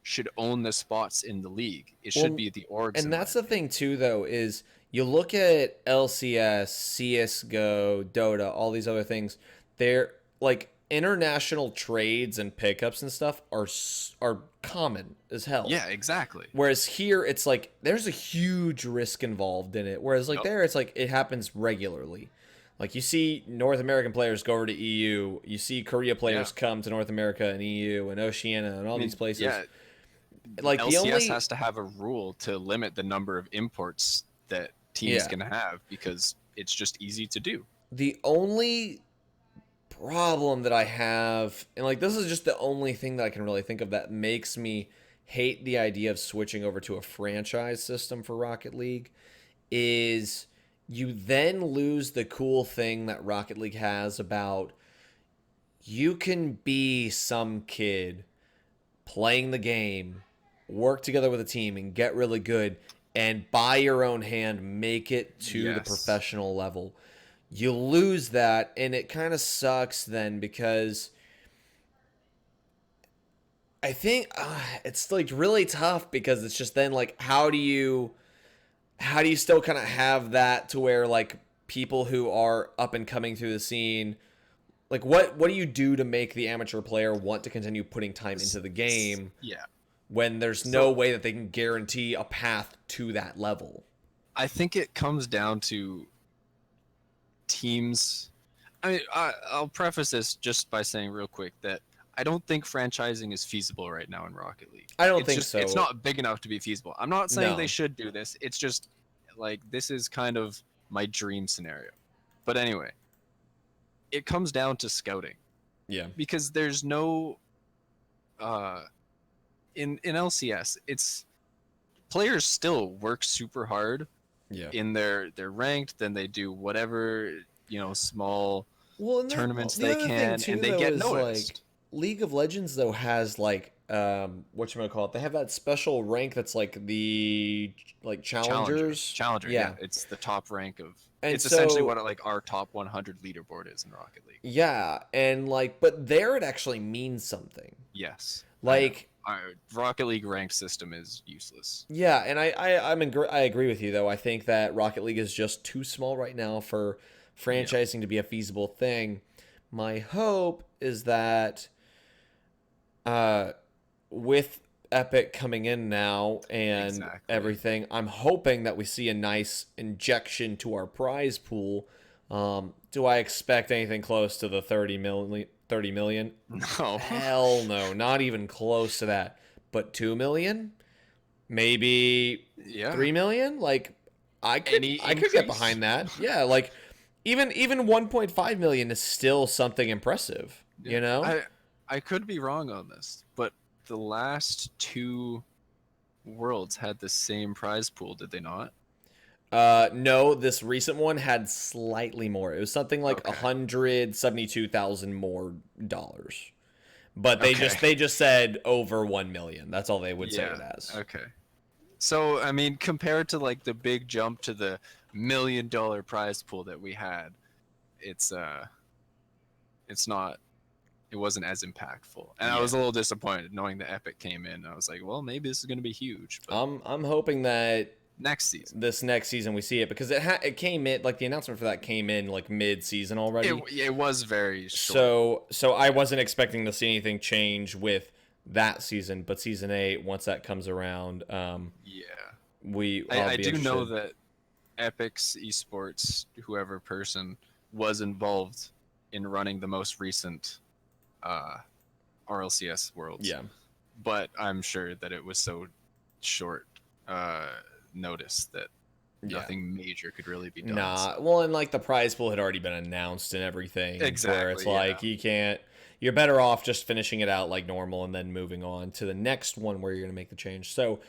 should own the spots in the league. It should Well, be the orgs, and in my that's the opinion. thing too, though, is you look at LCS, CS:GO, Dota, all these other things. They're like international trades and pickups and stuff are common as hell. Yeah, exactly. Whereas here, it's like there's a huge risk involved in it. Whereas like Yep. there, it's like it happens regularly. Like you see North American players go over to EU, you see Korea Yeah. players come to North America and EU and Oceania and all I these mean, places. yeah, Like the LCS only has to have a rule to limit the number of imports that teams yeah can have, because it's just easy to do. the only problem that I have, and like this is just the only thing that I can really think of that makes me hate the idea of switching over to a franchise system for Rocket League, is you then lose the cool thing that Rocket League has about you can be some kid playing the game, work together with a team, and get really good, and by your own hand make it to the Yes. professional level. You lose that, and it kind of sucks then because I think it's like really tough because it's just then like how do you still kind of have that to where like people who are up and coming through the scene, like what do you do to make the amateur player want to continue putting time into the game Yeah. when there's no So way that they can guarantee a path to that level? I think it comes down to teams. I mean, I'll preface this just by saying real quick that I don't think franchising is feasible right now in Rocket League. I don't It's think just, it's so. not big enough to be feasible. I'm not saying they No. should do this. It's just like, this is kind of my dream scenario. But anyway, it comes down to scouting, Yeah. because there's no uh in LCS, it's players still work super hard Yeah. in their ranked, then they do whatever, small Well, and tournaments the they other thing can, and too they though get is like noticed. League of Legends though has like whatchamacallit, they have that special rank that's like the like challengers. Challenger, yeah. Yeah. It's the top rank of. And It's essentially so what like our top 100 leaderboard is in Rocket League. yeah, and like but there it actually means something. Yes, I know. Like Our Rocket League ranked system is useless. yeah, and I agree with you though. I think that Rocket League is just too small right now for Yeah. franchising to be a feasible thing. My hope is that uh with Epic coming in now and Exactly. everything, I'm hoping that we see a nice injection to our prize pool. Do I expect anything close to the 30 million? 30 million? No. Hell no, not even close to that. But 2 million? Maybe Yeah. 3 million? Like Any I could get increase? behind that. Yeah, like even 1.5 million is still something impressive, Yeah. you know? I could be wrong on this, but the last two worlds had the same prize pool, did they not? No, this recent one had slightly more. It was something like Okay. 172,000 more dollars. But Okay. they just said over 1 million. That's all they would say Yeah. it as. Okay. So, I mean, compared to like the big jump to the $1 million prize pool that we had, it's it's not it wasn't as impactful. And I Yeah. was a little disappointed knowing the Epic came in. I was like, well, maybe this is going to be huge, but I'm hoping that next season. this next season we see it because it came in like the announcement for that came in like mid-season already. It was very short. So I wasn't expecting to see anything change with that season, but season 8 once that comes around, Yeah. I'll I be do know interested. that Epic's esports, whoever person, was involved in running the most recent uh, RLCS Worlds. Yeah. But I'm sure that it was so short uh, notice that Yeah. nothing major could really be done. Nah, So. well, and like the prize pool had already been announced and everything, where it's Exactly, like yeah. you're better off just finishing it out like normal and then moving on to the next one where you're gonna make the change. So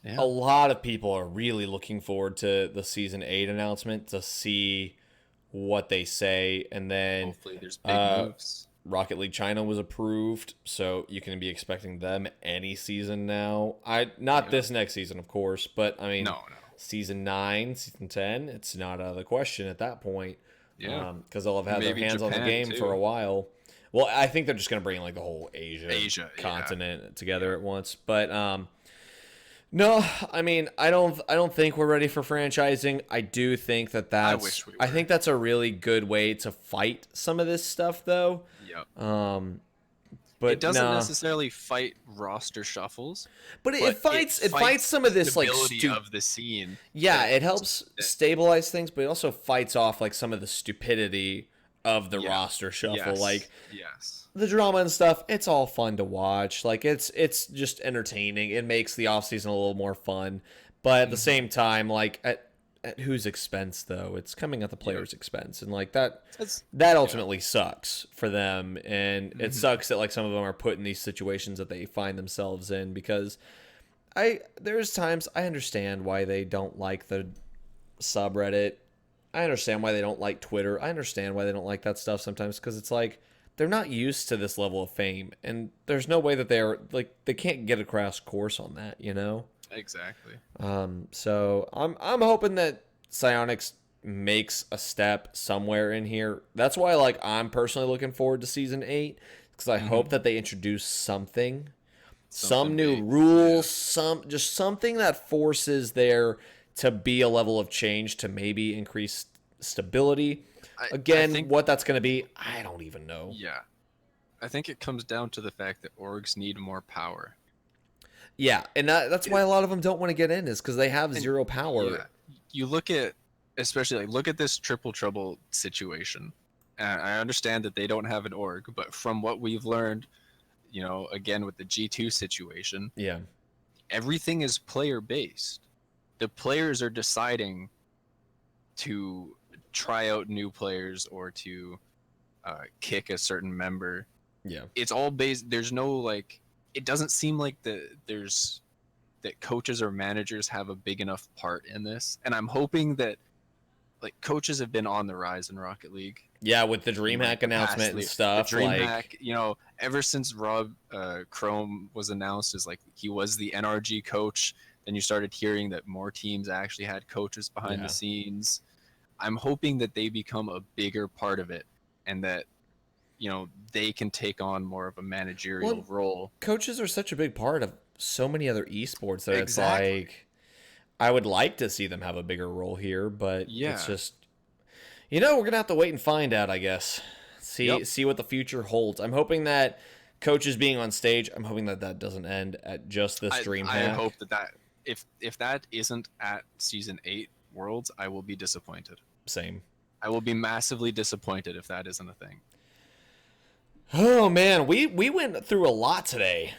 Yeah. a lot of people are really looking forward to the season 8 announcement to see what they say, and then Hopefully there's big uh, moves. Rocket League China was approved, so you can be expecting them any season now. I not Yeah. this next season, of course, but I mean, No. season 9, season 10, it's not out of the question at that point. Yeah. Because they'll have had their Maybe hands on the Japan, game for too. a while. Well, I think they're just gonna bring like the whole Asia Yeah. continent together at once. But no, I mean, I don't think we're ready for franchising. I do think that I that's wish we I were. think that's a really good way to fight some of this stuff, though. Yep. But It doesn't nah. necessarily fight roster shuffles, But but it fights some of this like stability of the scene. yeah, that- it helps that- stabilize things, but it also fights off like some of the stupidity of the Yeah. roster shuffle. Yes. Like Yes. the drama and stuff, it's all fun to watch. Like it's just entertaining. It makes the offseason a little more fun. But at the same time, like at whose expense though? It's coming at the player's expense. And like That's that ultimately sucks for them, and it Mhm. sucks that like some of them are put in these situations that they find themselves in because there's times I understand why they don't like the subreddit. I understand why they don't like Twitter. I understand why they don't like that stuff sometimes because it's like they're not used to this level of fame, and there's no way that they're like they can't get across course on that, you know. exactly. So I'm hoping that Psyonix makes a step somewhere in here. That's why like I'm personally looking forward to season 8 because I hope that they introduce something, some Something new big, rules, just something that forces there to be a level of change to maybe increase stability. I Again, think, what that's going to be, I don't even know. yeah. I think it comes down to the fact that orgs need more power. Yeah, and that's why a lot of them don't want to get in is because they have And, zero power. Yeah. You look at, especially like look at this triple trouble situation. And I understand that they don't have an org, but from what we've learned, again with the G2 situation, Yeah. everything is player based. The players are deciding to try out new players or to kick a certain member. Yeah. It's all based. There's no like. It doesn't seem like that coaches or managers have a big enough part in this. And I'm hoping that like coaches have been on the rise in Rocket League, Yeah, with the DreamHack announcement and stuff. The DreamHack, you know, ever since Rob Chrome was announced as like he was the NRG coach, then you started hearing that more teams actually had coaches behind the scenes. I'm hoping that they become a bigger part of it, and that, you know, they can take on more of a managerial role. Coaches are such a big part of so many other esports that it's like, I would like to see them have a bigger role here, but it's just, you know, we're gonna have to wait and find out, I guess. See what the future holds. I'm hoping that coaches being on stage, I'm hoping that that doesn't end at just this DreamHack. I hope that if that isn't at Season 8 Worlds, I will be disappointed. Same. I will be massively disappointed if that isn't a thing. Oh man, we went through a lot today.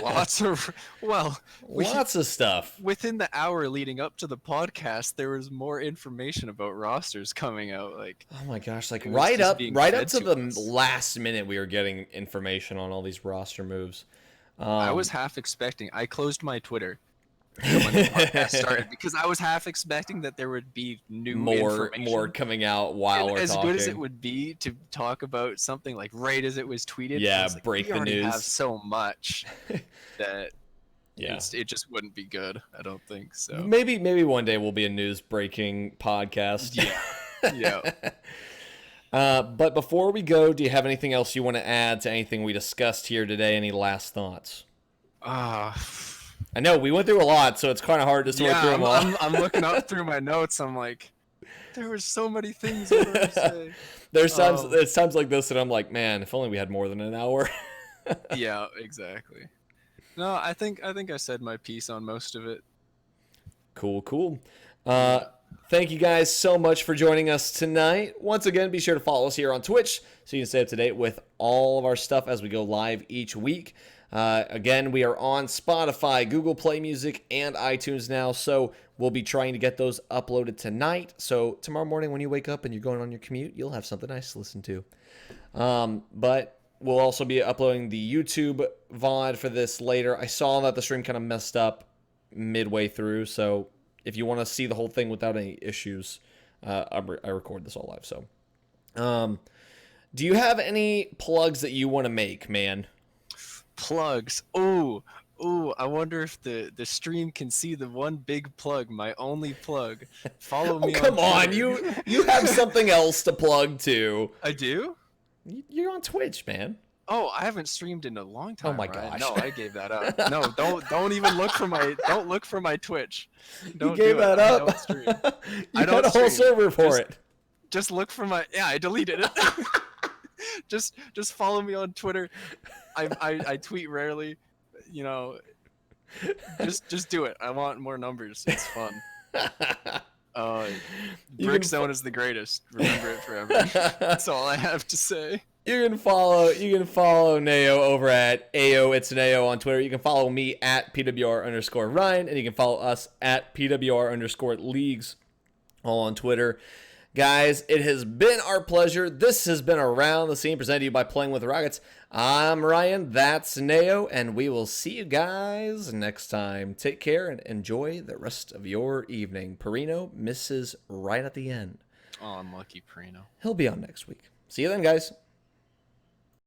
Lots of stuff. Within the hour leading up to the podcast, there was more information about rosters coming out. Like, oh my gosh, like right up to the last minute, we were getting information on all these roster moves. I was half expecting. I closed my Twitter when the podcast started because I was half expecting that there would be more coming out while we're as talking. Good as it would be to talk about something like right as it was tweeted. Yeah, like, break the news. Have so much that it just wouldn't be good. I don't think so. Maybe one day we'll be a news breaking podcast. Yeah. But before we go, do you have anything else you want to add to anything we discussed here today? Any last thoughts? I know we went through a lot, so it's kind of hard to sort through them all. I'm looking up through my notes. I'm like, there were so many things I wanted to say. There's times like this that I'm like, man, if only we had more than an hour. Yeah, exactly. No, I think I said my piece on most of it. Cool. Thank you guys so much for joining us tonight. Once again, be sure to follow us here on Twitch so you can stay up to date with all of our stuff as we go live each week. Again, we are on Spotify, Google Play Music, and iTunes now, so we'll be trying to get those uploaded tonight. So tomorrow morning when you wake up and you're going on your commute, you'll have something nice to listen to. But we'll also be uploading the YouTube VOD for this later. I saw that the stream kind of messed up midway through, so if you want to see the whole thing without any issues, I record this all live. So, do you have any plugs that you want to make, man? Plugs. Oh, I wonder if the stream can see the one big plug, my only plug. Follow me. Come on, you have something else to plug to. I do? You're on Twitch, man. Oh, I haven't streamed in a long time. Oh my Ryan. gosh. No, I gave that up. No, don't even look for my Twitch. You gave that up. I don't stream. You got a whole server for it. Just look for my I deleted it. just follow me on Twitter. I tweet rarely, you know. Just do it. I want more numbers. It's fun. Brickzone is the greatest. Remember it forever. That's all I have to say. You can follow Nao over at AO It's Nao on Twitter. You can follow me at PWR_Ryan, and you can follow us at PWR_Leagues, all on Twitter. Guys, it has been our pleasure. This has been Around the Scene, presented to you by Playing with the Rockets. I'm Ryan, that's Nao, and we will see you guys next time. Take care and enjoy the rest of your evening. Perino misses right at the end. Oh, unlucky Perino. He'll be on next week. See you then, guys.